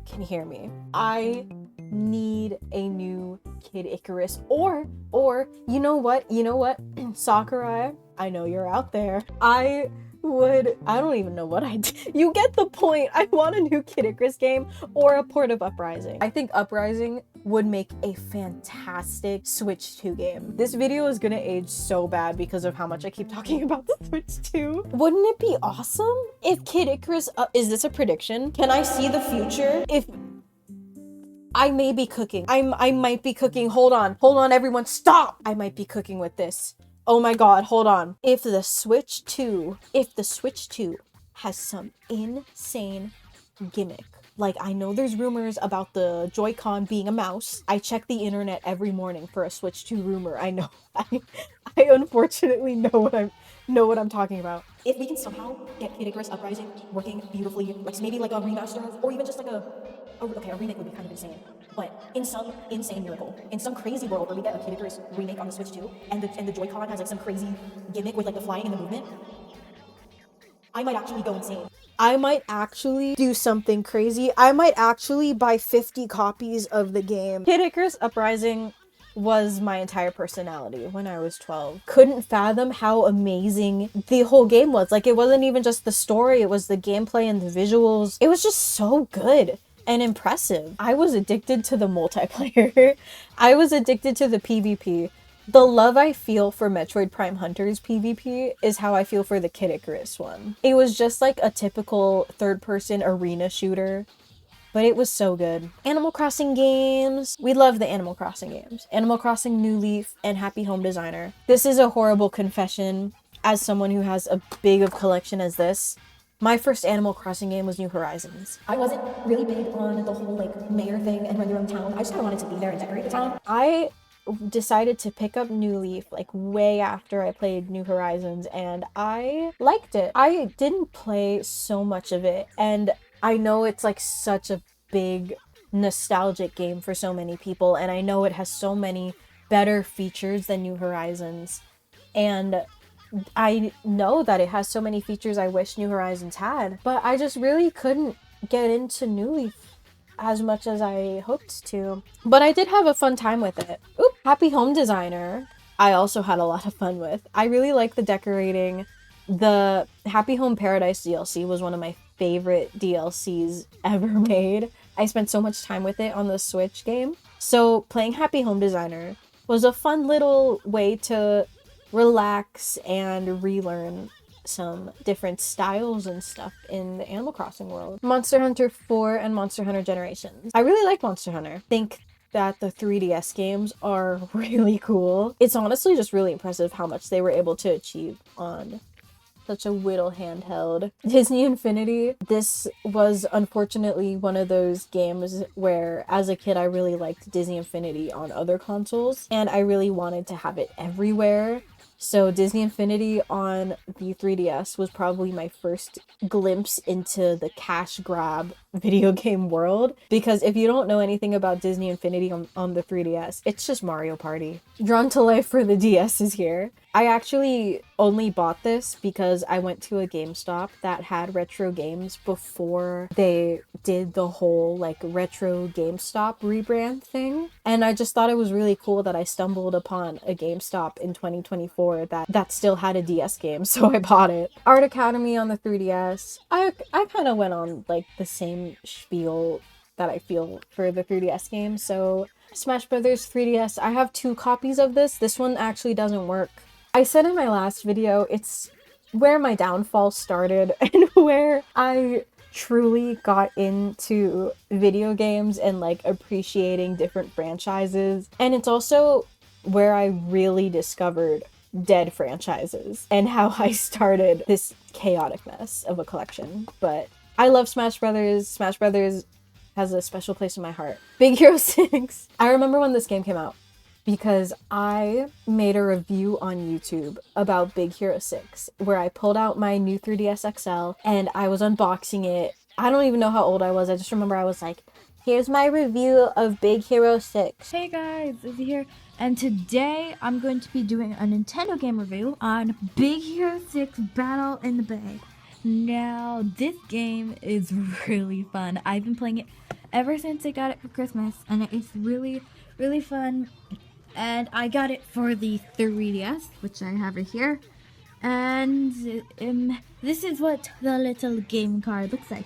[SPEAKER 1] can hear me, I need a new Kid Icarus, or you know what Sakurai, I know you're out there. I don't even know what I did. You get the point. I want a new Kid Icarus game or a port of Uprising. I think Uprising would make a fantastic Switch 2 game. This video is gonna age so bad because of how much I keep talking about the Switch 2. Wouldn't it be awesome if Kid Icarus, is this a prediction? Can I see the future? If I may be cooking. I might be cooking. Hold on, everyone, stop! I might be cooking with this. Oh my god, hold on. If the Switch 2 has some insane gimmick. Like, I know there's rumors about the Joy-Con being a mouse. I check the internet every morning for a Switch 2 rumor. I know. I unfortunately know what I'm talking about. If we can somehow get Kid Icarus Uprising working beautifully, like maybe like a remaster, or even just like a remake would be kind of insane. But in some insane miracle, in some crazy world where we get a Kid Icarus remake on the Switch 2, and the Joy-Con has like some crazy gimmick with like the flying and the movement, I might actually go insane. I might actually do something crazy. I might actually buy 50 copies of the game. Kid Icarus Uprising was my entire personality when I was 12. Couldn't fathom how amazing the whole game was. Like, it wasn't even just the story, it was the gameplay and the visuals. It was just so good and impressive. I was addicted to the multiplayer. I was addicted to the PvP. The love I feel for Metroid Prime Hunters PvP is how I feel for the Kid Icarus one. It was just like a typical third-person arena shooter, but it was so good. Animal Crossing games. We love the Animal Crossing games. Animal Crossing New Leaf and Happy Home Designer. This is a horrible confession as someone who has a big of collection as this. My first Animal Crossing game was New Horizons. I wasn't really big on the whole like mayor thing and run your own town. I just kind of wanted to be there and decorate the town. I decided to pick up New Leaf like way after I played New Horizons, and I liked it. I didn't play so much of it, and I know it's like such a big nostalgic game for so many people, and I know it has so many better features than New Horizons, and I know that it has so many features I wish New Horizons had, but I just really couldn't get into New Leaf as much as I hoped to. But I did have a fun time with it. Oop! Happy Home Designer. I also had a lot of fun with. I really like the decorating. The Happy Home Paradise DLC was one of my favorite DLCs ever made. I spent so much time with it on the Switch game. So playing Happy Home Designer was a fun little way to relax and relearn some different styles and stuff in the Animal Crossing world. Monster Hunter 4 and Monster Hunter Generations. I really like Monster Hunter. Think that the 3DS games are really cool. It's honestly just really impressive how much they were able to achieve on such a little handheld. Disney Infinity. This was unfortunately one of those games where as a kid I really liked Disney Infinity on other consoles and I really wanted to have it everywhere. So Disney Infinity on the 3DS was probably my first glimpse into the cash grab video game world. Because if you don't know anything about Disney Infinity on the 3DS, it's just Mario Party. Drawn to life for the DS is here. I actually only bought this because I went to a GameStop that had retro games before they did the whole like retro GameStop rebrand thing. And I just thought it was really cool that I stumbled upon a GameStop in 2024 that still had a DS game, so I bought it. Art Academy on the 3DS. I kind of went on like the same spiel that I feel for the 3DS game. So Smash Brothers 3DS, I have 2 copies of this. This one actually doesn't work. I said in my last video, it's where my downfall started and where I truly got into video games and like appreciating different franchises. And it's also where I really discovered dead franchises and how I started this chaotic mess of a collection. But I love Smash Brothers. Smash Brothers has a special place in my heart. Big Hero 6. I remember when this game came out because I made a review on YouTube about Big Hero 6 where I pulled out my new 3DS XL and I was unboxing it. I don't even know how old I was. I just remember I was like, here's my review of Big Hero 6.
[SPEAKER 3] Hey guys, Izzy here, and today I'm going to be doing a Nintendo game review on Big Hero 6 Battle in the Bay. Now, this game is really fun. I've been playing it ever since I got it for Christmas, and it's really, really fun. And I got it for the 3DS, which I have it here. And this is what the little game card looks like.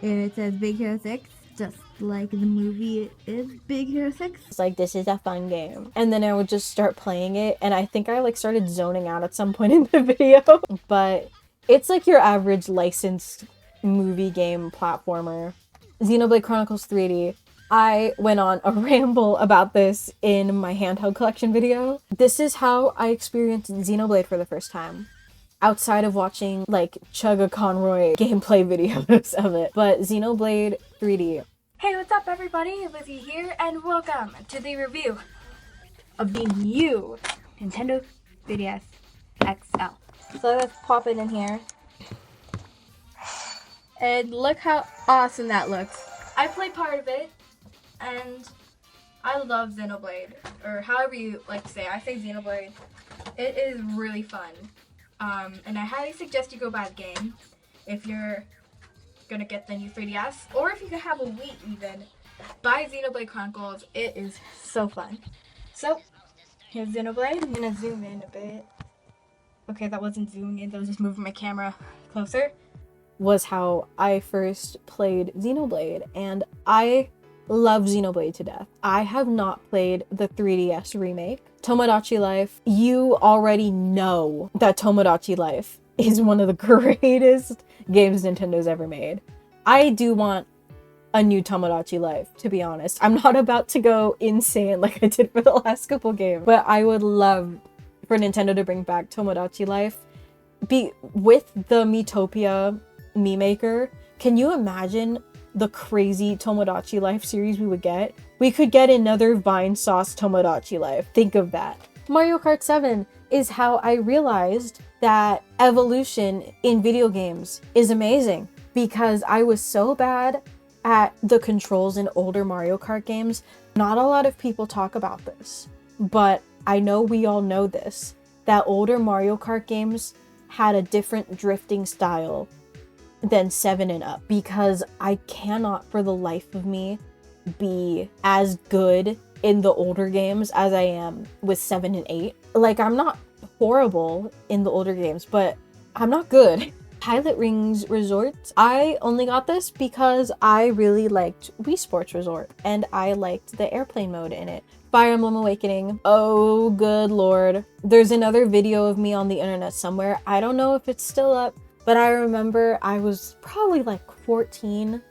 [SPEAKER 3] It says Big Hero 6, just like the movie is Big Hero 6.
[SPEAKER 1] It's like, this is a fun game. And then I would just start playing it, and I think I like started zoning out at some point in the video. But it's like your average licensed movie game platformer. Xenoblade Chronicles 3D. I went on a ramble about this in my handheld collection video. This is how I experienced Xenoblade for the first time, outside of watching like Chugga Conroy gameplay videos of it. But Xenoblade 3D.
[SPEAKER 3] Hey, what's up everybody? Lizzie here, and welcome to the review of the new Nintendo 3DS XL.
[SPEAKER 1] So let's pop it in here.
[SPEAKER 3] And look how awesome that looks. I played part of it, and I love Xenoblade, or however you like to say. I say Xenoblade. It is really fun. And I highly suggest you go buy the game if you're gonna get the new 3DS, or if you have a Wii even. Buy Xenoblade Chronicles. It is so fun. So, here's Xenoblade. I'm gonna zoom in a bit. Okay, that wasn't zooming in, that was just moving my camera closer.
[SPEAKER 1] Was how I first played Xenoblade, and I love Xenoblade to death. I have not played the 3DS remake. Tomodachi Life, you already know that Tomodachi Life is one of the greatest games Nintendo's ever made. I do want a new Tomodachi Life, to be honest. I'm not about to go insane like I did for the last couple games, but I would love for Nintendo to bring back Tomodachi Life. With the Miitopia Mii Maker, can you imagine the crazy Tomodachi Life series we would get? We could get another Vine Sauce Tomodachi Life. Think of that. Mario Kart 7 is how I realized that evolution in video games is amazing, because I was so bad at the controls in older Mario Kart games. Not a lot of people talk about this, but I know we all know this, that older Mario Kart games had a different drifting style than 7 and up, because I cannot for the life of me be as good in the older games as I am with 7 and 8. like, I'm not horrible in the older games, but I'm not good. Pilot Rings Resort. I only got this because I really liked Wii Sports Resort and I liked the airplane mode in it. Fire Emblem Awakening. Oh, good lord. There's another video of me on the internet somewhere. I don't know if it's still up, but I remember I was probably like 14,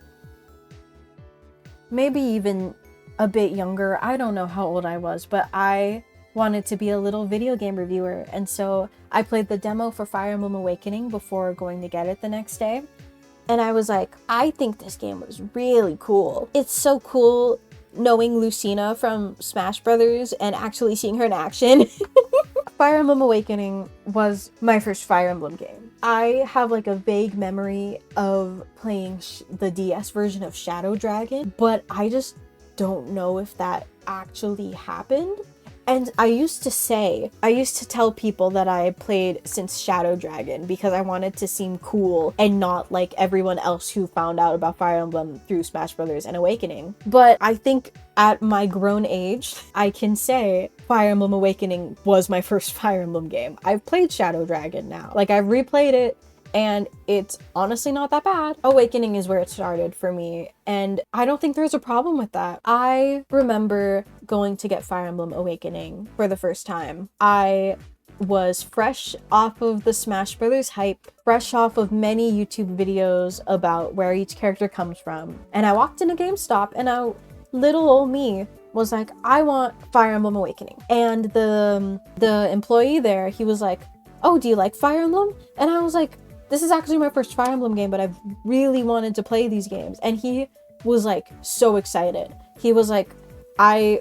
[SPEAKER 1] maybe even a bit younger. I don't know how old I was, but I wanted to be a little video game reviewer, and so I played the demo for Fire Emblem Awakening before going to get it the next day, and I was like, I think this game was really cool. It's so cool knowing Lucina from Smash Brothers and actually seeing her in action. Fire Emblem Awakening was my first Fire Emblem game. I have like a vague memory of playing the DS version of Shadow Dragon, but I just don't know if that actually happened. And I used to tell people that I played since Shadow Dragon because I wanted to seem cool and not like everyone else who found out about Fire Emblem through Smash Brothers and Awakening. But I think at my grown age, I can say Fire Emblem Awakening was my first Fire Emblem game. I've played Shadow Dragon now. Like, I've replayed it, and it's honestly not that bad. Awakening is where it started for me, and I don't think there's a problem with that. I remember going to get Fire Emblem Awakening for the first time. I was fresh off of the Smash Brothers hype, fresh off of many YouTube videos about where each character comes from, and I walked into GameStop, and little old me was like, I want Fire Emblem Awakening. And the employee there, he was like, oh, do you like Fire Emblem? And I was like, this is actually my first Fire Emblem game, but I've really wanted to play these games. And he was like so excited. He was like, I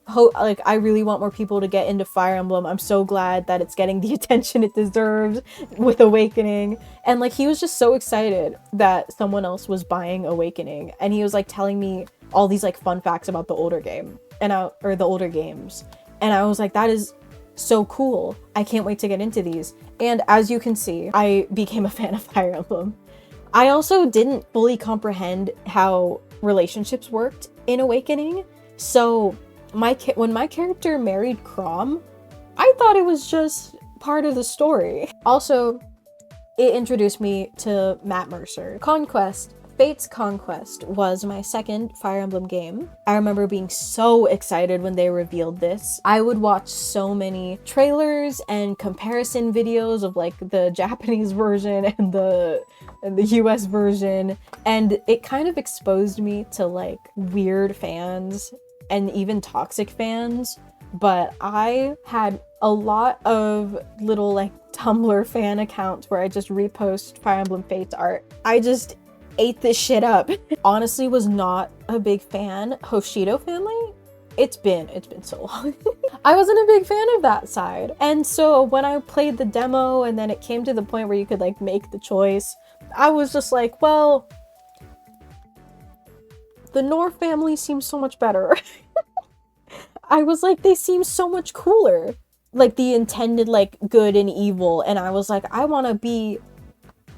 [SPEAKER 1] really want more people to get into Fire Emblem. I'm so glad that it's getting the attention it deserves with Awakening. And like, he was just so excited that someone else was buying Awakening. And he was like telling me all these like fun facts about the older game or the older games. And I was like, that is so cool. I can't wait to get into these. And as you can see, I became a fan of Fire Emblem. I also didn't fully comprehend how relationships worked in Awakening. So when my character married Chrom, I thought it was just part of the story. Also, it introduced me to Matt Mercer. Fate's Conquest was my second Fire Emblem game. I remember being so excited when they revealed this. I would watch so many trailers and comparison videos of like the Japanese version and the US version, and it kind of exposed me to like weird fans and even toxic fans. But I had a lot of little like Tumblr fan accounts where I just repost Fire Emblem Fate's art. I just ate this shit up. Honestly, was not a big fan. Hoshido family? It's been so long. I wasn't a big fan of that side. And so when I played the demo and then it came to the point where you could like make the choice, I was just like, well, the North family seems so much better. I was like, they seem so much cooler. Like the intended like good and evil. And I was like, I want to be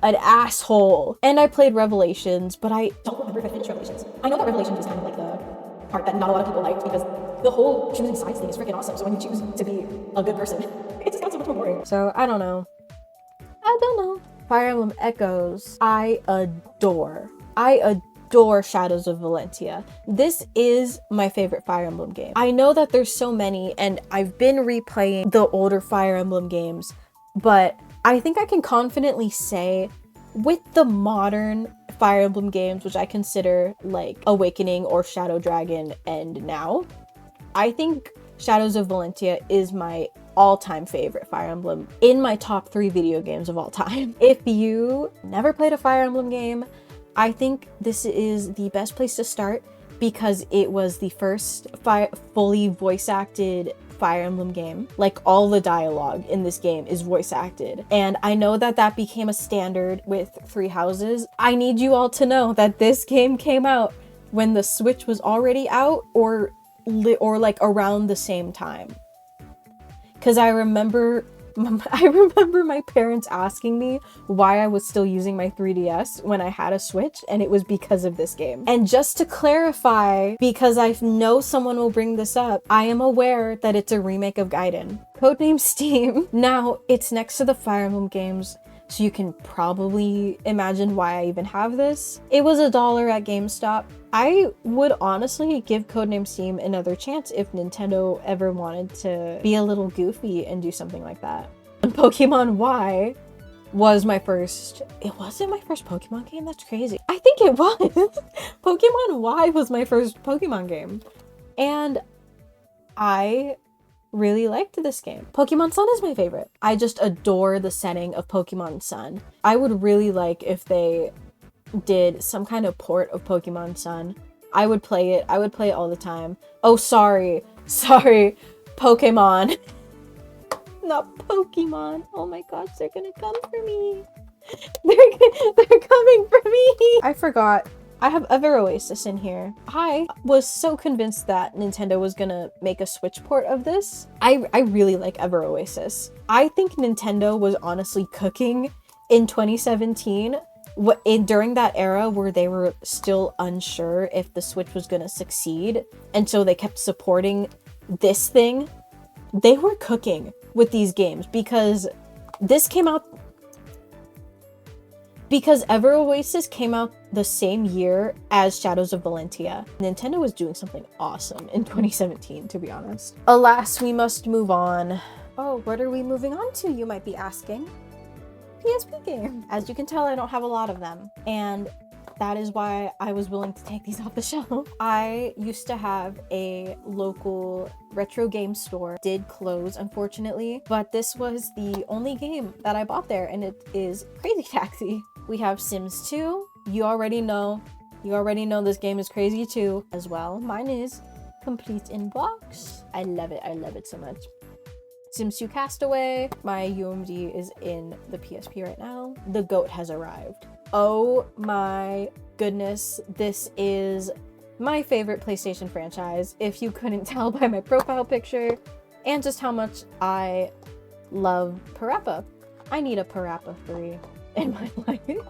[SPEAKER 1] an asshole. And I played Revelations, but I don't remember if I finished Revelations. I know that Revelations was kind of like the part that not a lot of people liked because the whole choosing sides thing is freaking awesome. So when you choose to be a good person, it just got so much more boring. So I don't know. Fire Emblem Echoes, I adore Shadows of Valentia. This is my favorite Fire Emblem game. I know that there's so many, and I've been replaying the older Fire Emblem games, but I think I can confidently say with the modern Fire Emblem games, which I consider like Awakening or Shadow Dragon and now, I think Shadows of Valentia is my all-time favorite Fire Emblem in my top 3 video games of all time. If you never played a Fire Emblem game, I think this is the best place to start because it was the first fully voice-acted Fire Emblem game. Like, all the dialogue in this game is voice acted. And I know that that became a standard with Three Houses. I need you all to know that this game came out when the Switch was already out or like around the same time. Because I remember I remember my parents asking me why I was still using my 3DS when I had a Switch, and it was because of this game. And just to clarify, because I know someone will bring this up, I am aware that it's a remake of Gaiden. Codename Steam. Now, it's next to the Fire Emblem games, so you can probably imagine why I even have this. It was $1 at GameStop. I would honestly give Codename Steam another chance if Nintendo ever wanted to be a little goofy and do something like that. And Pokemon Y was my first... It wasn't my first Pokemon game? That's crazy. I think it was! Pokemon Y was my first Pokemon game. And I really liked this game. Pokemon Sun is my favorite. I just adore the setting of Pokemon Sun. I would really like if they did some kind of port of Pokemon Sun. I would play it. I would play it all the time. Oh, sorry. Pokemon. Not Pokemon. Oh my gosh, they're gonna come for me. They're coming for me. I forgot. I have Ever Oasis in here. I was so convinced that Nintendo was gonna make a Switch port of this. I really like Ever Oasis. I think Nintendo was honestly cooking in 2017 during that era where they were still unsure if the Switch was gonna succeed, and so they kept supporting this thing. They were cooking with these games because this came out because Ever Oasis came out the same year as Shadows of Valentia. Nintendo was doing something awesome in 2017, to be honest. Alas, we must move on. Oh, what are we moving on to, you might be asking? PSP game. As you can tell, I don't have a lot of them, and that is why I was willing to take these off the shelf. I used to have a local retro game store. Did close, unfortunately, but this was the only game that I bought there, and it is Crazy Taxi. We have Sims 2. You already know this game is crazy too as well. Mine is complete in box. I love it so much. Sims 2 Castaway. My UMD is in the PSP right now. The GOAT has arrived. Oh my goodness, this is my favorite PlayStation franchise, if you couldn't tell by my profile picture, and just how much I love Parappa. I need a Parappa 3 in my life.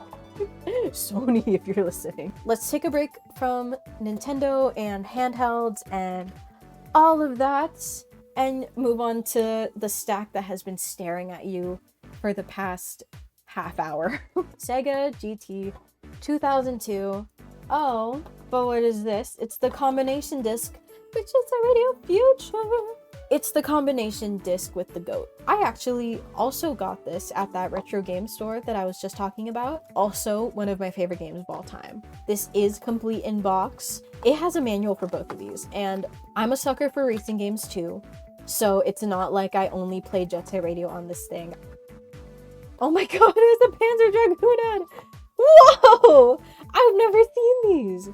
[SPEAKER 1] Sony, if you're listening. Let's take a break from Nintendo and handhelds and all of that, and move on to the stack that has been staring at you for the past half hour. Sega GT 2002. Oh, but what is this? It's the combination disc, which is already a future. It's the combination disc with the GOAT. I actually also got this at that retro game store that I was just talking about. Also, one of my favorite games of all time. This is complete in box. It has a manual for both of these, and I'm a sucker for racing games too, so it's not like I only play Jet Set Radio on this thing. Oh my god, it is a Panzer Dragoon! Whoa! I've never seen these!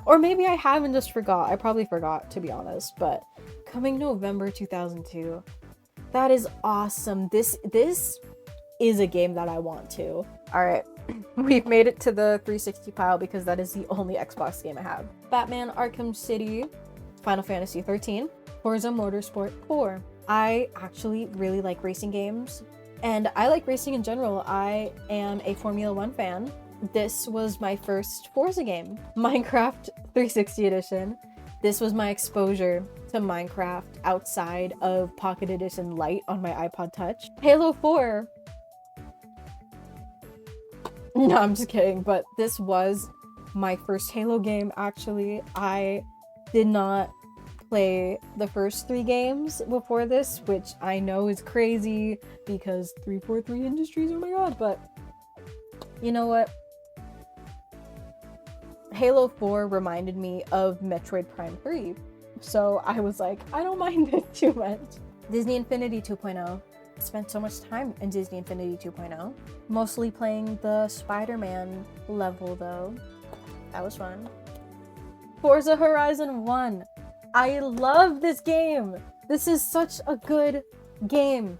[SPEAKER 1] Or maybe I have and just forgot. I probably forgot, to be honest, but coming November 2002. That is awesome. This is a game that I want to. Alright, we've made it to the 360 pile because that is the only Xbox game I have. Batman Arkham City, Final Fantasy 13, Forza Motorsport 4. I actually really like racing games, and I like racing in general. I am a Formula 1 fan. This was my first Forza game. Minecraft 360 edition. This was my exposure to Minecraft outside of Pocket Edition Lite on my iPod Touch. Halo 4. No, I'm just kidding, but this was my first Halo game, actually. I did not play the first 3 games before this, which I know is crazy because 343 Industries, oh my god, but you know what? Halo 4 reminded me of Metroid Prime 3, so I was like, I don't mind it too much. Disney Infinity 2.0. Spent so much time in Disney Infinity 2.0. Mostly playing the Spider-Man level though. That was fun. Forza Horizon 1. I love this game. This is such a good game.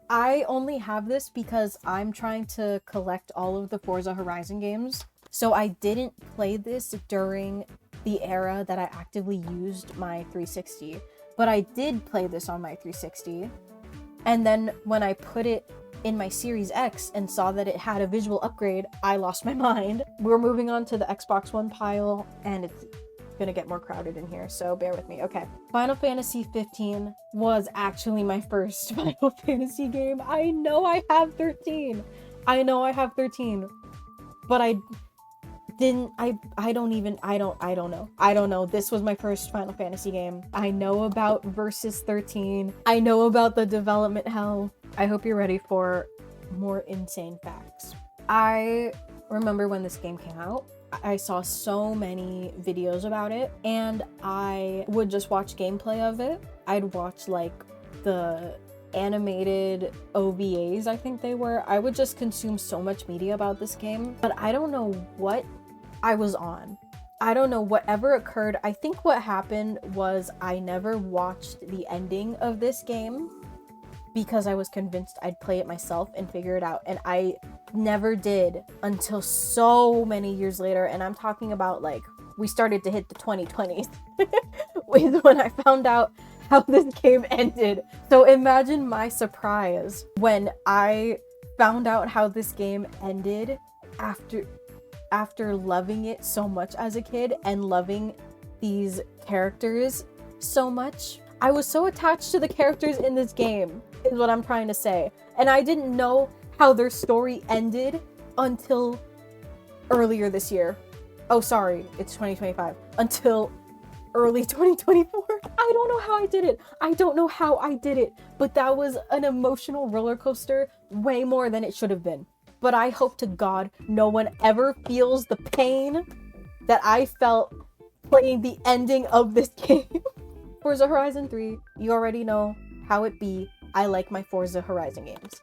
[SPEAKER 1] I only have this because I'm trying to collect all of the Forza Horizon games. So I didn't play this during the era that I actively used my 360, but I did play this on my 360. And then when I put it in my Series X and saw that it had a visual upgrade, I lost my mind. We're moving on to the Xbox One pile, and it's gonna get more crowded in here, so bear with me. Okay. Final Fantasy 15 was actually my first Final Fantasy game. I know I have 13. I know I have 13. But I don't know. This was my first Final Fantasy game. I know about Versus 13. I know about the development hell. I hope you're ready for more insane facts. I remember when this game came out, I saw so many videos about it, and I would just watch gameplay of it. I'd watch like the animated OVAs, I think they were. I would just consume so much media about this game, but I don't know what I was on. I don't know whatever occurred. I think what happened was I never watched the ending of this game because I was convinced I'd play it myself and figure it out, and I never did until so many years later. And I'm talking about like we started to hit the 2020s with when I found out how this game ended. So imagine my surprise when I found out how this game ended after loving it so much as a kid and loving these characters so much. I was so attached to the characters in this game, is what I'm trying to say. And I didn't know how their story ended until earlier this year. Oh, sorry, it's 2025. Until early 2024. I don't know how I did it. I don't know how I did it, but that was an emotional roller coaster, way more than it should have been. But I hope to God no one ever feels the pain that I felt playing the ending of this game. Forza Horizon 3, you already know how it be. I like my Forza Horizon games.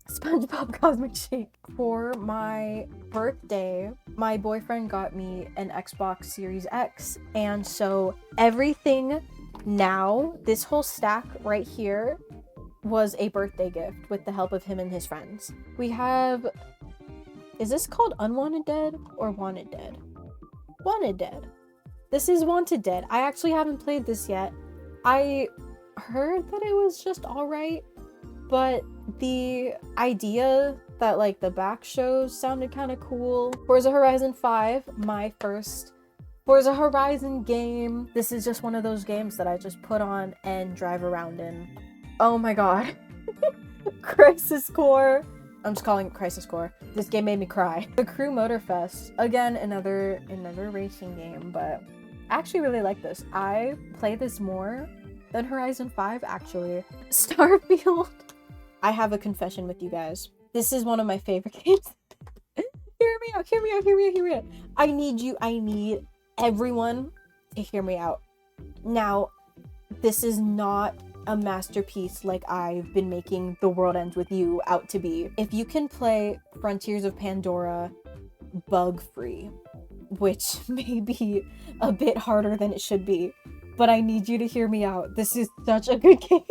[SPEAKER 1] SpongeBob Cosmic Shake. For my birthday, my boyfriend got me an Xbox Series X, and so everything now, this whole stack right here, was a birthday gift with the help of him and his friends. We have, is this called Unwanted Dead or Wanted Dead? Wanted Dead. This is Wanted Dead. I actually haven't played this yet. I heard that it was just alright, but the idea that like the back shows sounded kind of cool. Forza Horizon 5, my first Forza Horizon game. This is just one of those games that I just put on and drive around in. Oh my god. Crisis Core. I'm just calling it Crisis Core. This game made me cry. The Crew Motorfest. Again, another racing game, but I actually really like this. I play this more than Horizon 5, actually. Starfield. I have a confession with you guys. This is one of my favorite games. Hear me out, hear me out, hear me out, hear me out. I need everyone to hear me out. Now, this is not a masterpiece like I've been making The World Ends With You out to be. If you can play Frontiers of Pandora bug-free, which may be a bit harder than it should be, but I need you to hear me out. This is such a good game.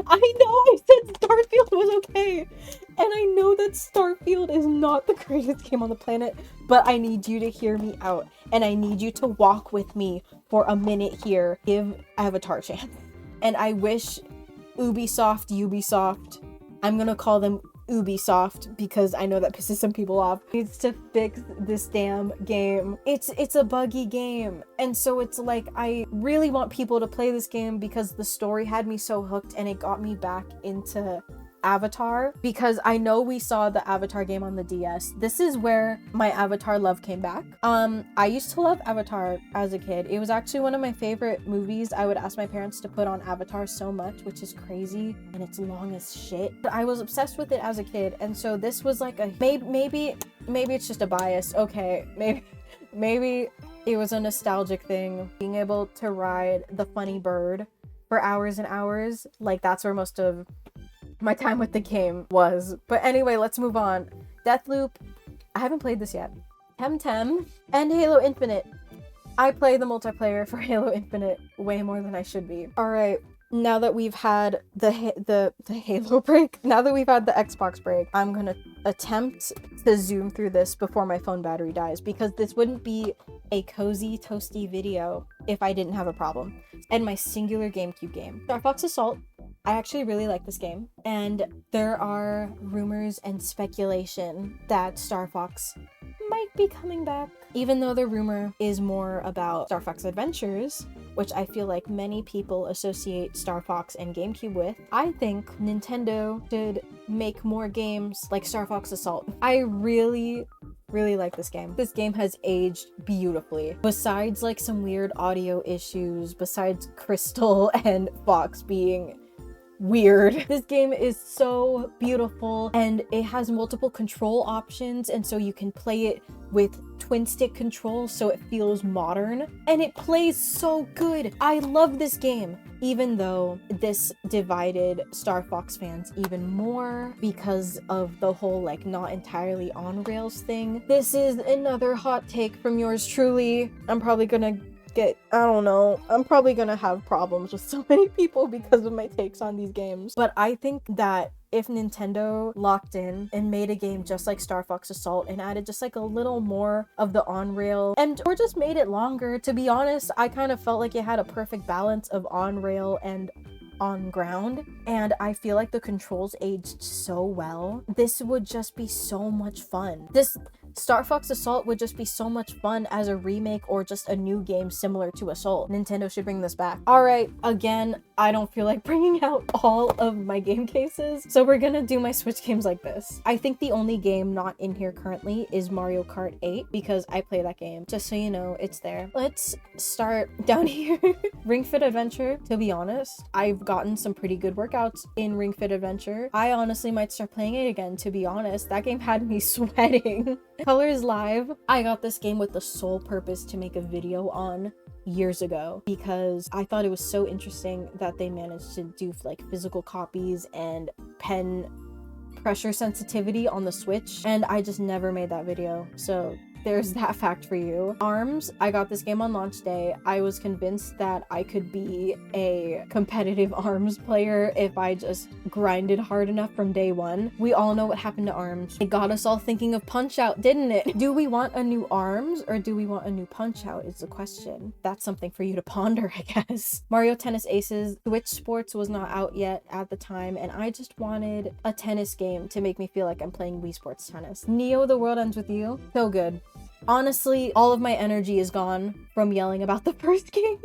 [SPEAKER 1] I know I said Starfield was okay, and I know that Starfield is not the greatest game on the planet, but I need you to hear me out, and I need you to walk with me for a minute here. Give Avatar a chance. And I wish Ubisoft, I'm gonna call them Ubisoft because I know that pisses some people off, needs to fix this damn game. It's a buggy game, and so it's like I really want people to play this game because the story had me so hooked and it got me back into Avatar, because I know we saw the Avatar game on the DS. This is where my Avatar love came back. I used to love Avatar as a kid. It was actually one of my favorite movies. I would ask my parents to put on Avatar so much, which is crazy, and it's long as shit. But I was obsessed with it as a kid, and so this was like a maybe it's just a bias. Okay, maybe it was a nostalgic thing. Being able to ride the funny bird for hours and hours, like that's where most of my time with the game was. But anyway, let's move on. Deathloop, I haven't played this yet. Temtem and Halo Infinite. I play the multiplayer for Halo Infinite way more than I should be. All right, now that we've had the Halo break, now that we've had the Xbox break, I'm gonna attempt to zoom through this before my phone battery dies, because this wouldn't be a cozy, toasty video if I didn't have a problem. And my singular GameCube game. Star Fox Assault. I actually really like this game, and there are rumors and speculation that Star Fox might be coming back, even though the rumor is more about Star Fox Adventures, which I feel like many people associate Star Fox and GameCube with. I think Nintendo should make more games like Star Fox Assault. I really like this game. This game has aged beautifully. Besides like some weird audio issues, besides Crystal and Fox being weird, this game is so beautiful, and it has multiple control options, and so you can play it with twin stick controls, so it feels modern, and it plays so good. I love this game, even though this divided Star Fox fans even more because of the whole like not entirely on rails thing. This is another hot take from yours truly. I'm probably gonna I'm probably gonna have problems with so many people because of my takes on these games. But I think that if Nintendo locked in and made a game just like Star Fox Assault and added just like a little more of the on-rail or just made it longer, to be honest, I kind of felt like it had a perfect balance of on-rail and on ground, and I feel like the controls aged so well. This would just be so much fun. This Star Fox Assault would just be so much fun as a remake or just a new game similar to Assault. Nintendo should bring this back. All right, again, I don't feel like bringing out all of my game cases, so we're gonna do my Switch games like this. I think the only game not in here currently is Mario Kart 8 because I play that game. Just so you know, it's there. Let's start down here. Ring Fit Adventure, to be honest, I've gotten some pretty good workouts in Ring Fit Adventure. I honestly might start playing it again, to be honest. That game had me sweating. Colors Live, I got this game with the sole purpose to make a video on years ago because I thought it was so interesting that they managed to do like physical copies and pen pressure sensitivity on the Switch, and I just never made that video, so there's that fact for you. ARMS, I got this game on launch day. I was convinced that I could be a competitive ARMS player if I just grinded hard enough from day one. We all know what happened to ARMS. It got us all thinking of Punch-Out, didn't it? Do we want a new ARMS or do we want a new Punch-Out is the question. That's something for you to ponder, I guess. Mario Tennis Aces, Switch Sports was not out yet at the time, and I just wanted a tennis game to make me feel like I'm playing Wii Sports Tennis. Neo The World Ends With You, so good. Honestly, all of my energy is gone from yelling about the first game.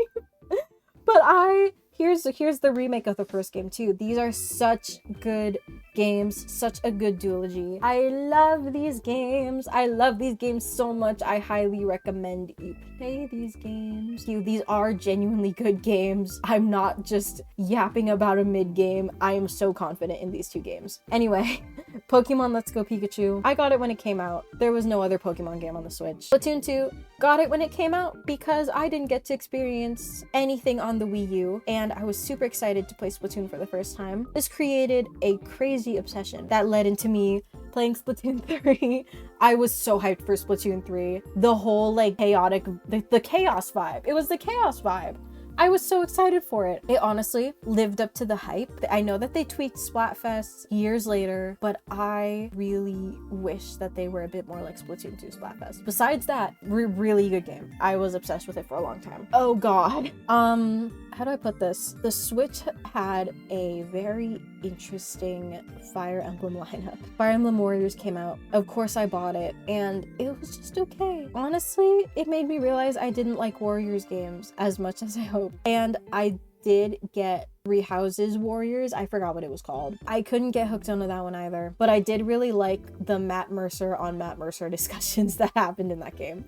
[SPEAKER 1] But here's the remake of the first game too. These are such good games, such a good duology. I love these games. I love these games so much. I highly recommend you play these games. These are genuinely good games. I'm not just yapping about a mid game. I am so confident in these two games. Anyway, Pokemon Let's Go Pikachu. I got it when it came out. There was no other Pokemon game on the Switch. Splatoon 2, got it when it came out because I didn't get to experience anything on the Wii U, and I was super excited to play Splatoon for the first time. This created a crazy obsession that led into me playing Splatoon 3. I was so hyped for Splatoon 3. The whole like chaotic, the chaos vibe. It was the chaos vibe. I was so excited for it. It honestly lived up to the hype. I know that they tweaked Splatfest years later, but I really wish that they were a bit more like Splatoon 2 Splatfest. Besides that, really good game. I was obsessed with it for a long time. Oh god. How do I put this? The Switch had a very interesting Fire Emblem lineup. Fire Emblem Warriors came out. Of course I bought it, and it was just okay. Honestly, it made me realize I didn't like Warriors games as much as I hoped. And I did get Three Houses Warriors. I forgot what it was called. I couldn't get hooked onto that one either, but I did really like the Matt Mercer on Matt Mercer discussions that happened in that game.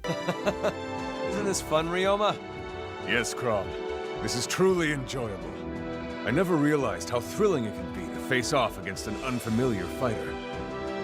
[SPEAKER 4] Isn't this fun, Ryoma?
[SPEAKER 5] Yes, Kron. This is truly enjoyable. I never realized how thrilling it can be to face off against an unfamiliar fighter.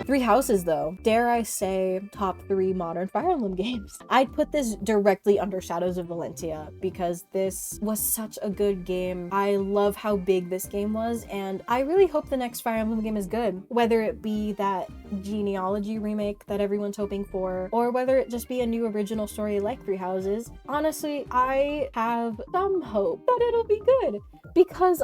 [SPEAKER 1] Three Houses, though, dare I say, top 3 modern Fire Emblem games. I'd put this directly under Shadows of Valentia because this was such a good game. I love how big this game was, and I really hope the next Fire Emblem game is good. Whether it be that genealogy remake that everyone's hoping for, or whether it just be a new original story like Three Houses. Honestly, I have some hope that it'll be good. because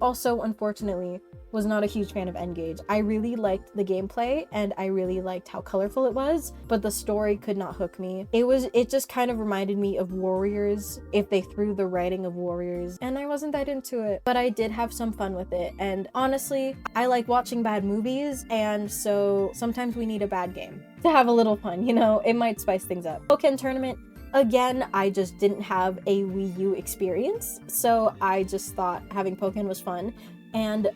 [SPEAKER 1] also unfortunately was not a huge fan of N-Gage. I really liked the gameplay and I really liked how colorful it was, but the story could not hook me. It just kind of reminded me of Warriors if they threw the writing of Warriors, and I wasn't that into it, but I did have some fun with it. And honestly, I like watching bad movies, and so sometimes we need a bad game to have a little fun, you know? It might spice things up. Pokken Tournament, again, I just didn't have a Wii U experience, so I just thought having Pokken was fun. And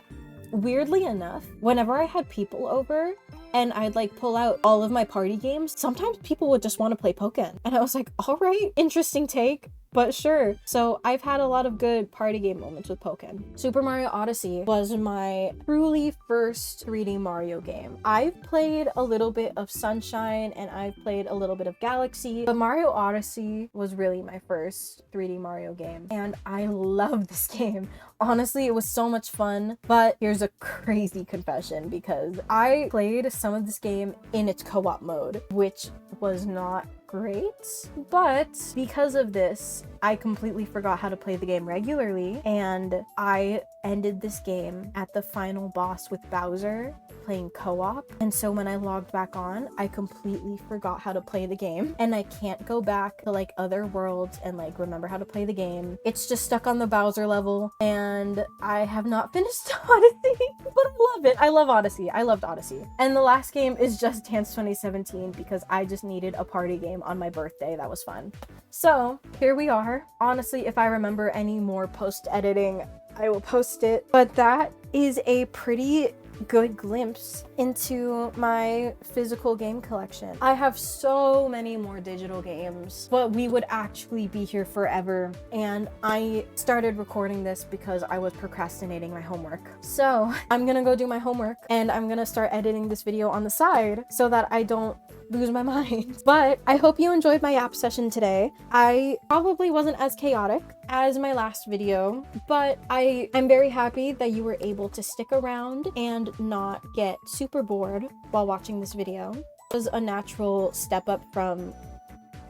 [SPEAKER 1] weirdly enough, whenever I had people over and I'd like pull out all of my party games, sometimes people would just want to play Pokken. And I was like, all right, interesting take, but sure. So I've had a lot of good party game moments with Pokken. Super Mario Odyssey was my truly first 3D Mario game. I've played a little bit of Sunshine and I've played a little bit of Galaxy, but Mario Odyssey was really my first 3D Mario game. And I love this game. Honestly, it was so much fun, but here's a crazy confession because I played some of this game in its co-op mode, which was not great, but because of this, I completely forgot how to play the game regularly, and I ended this game at the final boss with Bowser playing co-op. And so when I logged back on, I completely forgot how to play the game, and I can't go back to like other worlds and like remember how to play the game. It's just stuck on the Bowser level, and I have not finished Odyssey, but I love it. I love Odyssey. I loved Odyssey. And the last game is Just Dance 2017 because I just needed a party game on my birthday. That was fun. So here we are. Honestly, if I remember any more post-editing, I will post it. But that is a pretty good glimpse into my physical game collection. I have so many more digital games, but we would actually be here forever. And I started recording this because I was procrastinating my homework. So I'm gonna go do my homework and I'm gonna start editing this video on the side so that I don't lose my mind. But I hope you enjoyed my app session today. I probably wasn't as chaotic as my last video, but I'm very happy that you were able to stick around and not get super bored while watching this video. It was a natural step up from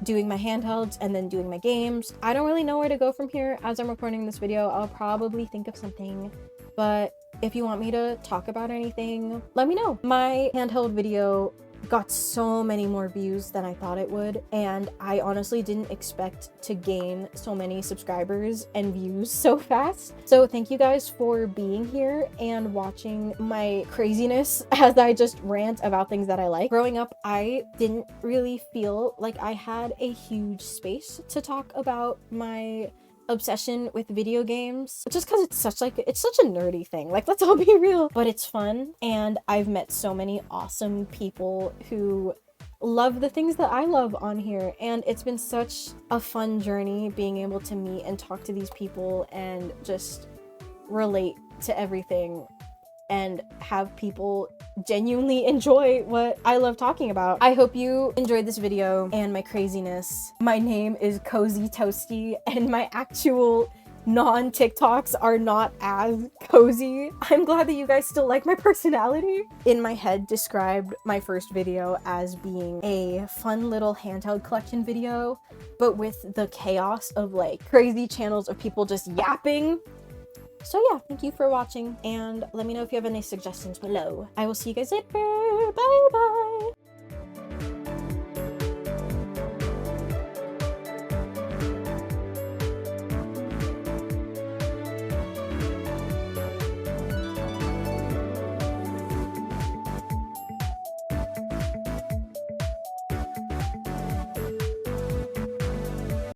[SPEAKER 1] doing my handhelds and then doing my games. I don't really know where to go from here. As I'm recording this video, I'll probably think of something, but if you want me to talk about anything, let me know. My handheld video got so many more views than I thought it would, and I honestly didn't expect to gain so many subscribers and views so fast. So thank you guys for being here and watching my craziness as I just rant about things that I like. Growing up, I didn't really feel like I had a huge space to talk about my obsession with video games, just because it's such a nerdy thing. Like, let's all be real, but it's fun, and I've met so many awesome people who love the things that I love on here, and it's been such a fun journey being able to meet and talk to these people and just relate to everything and have people genuinely enjoy what I love talking about. I hope you enjoyed this video and my craziness. My name is Cozy Toasty, and my actual non-TikToks are not as cozy. I'm glad that you guys still like my personality. In my head, described my first video as being a fun little handheld collection video, but with the chaos of like crazy channels of people just yapping. So yeah, thank you for watching, and let me know if you have any suggestions below. I will see you guys later. Bye bye!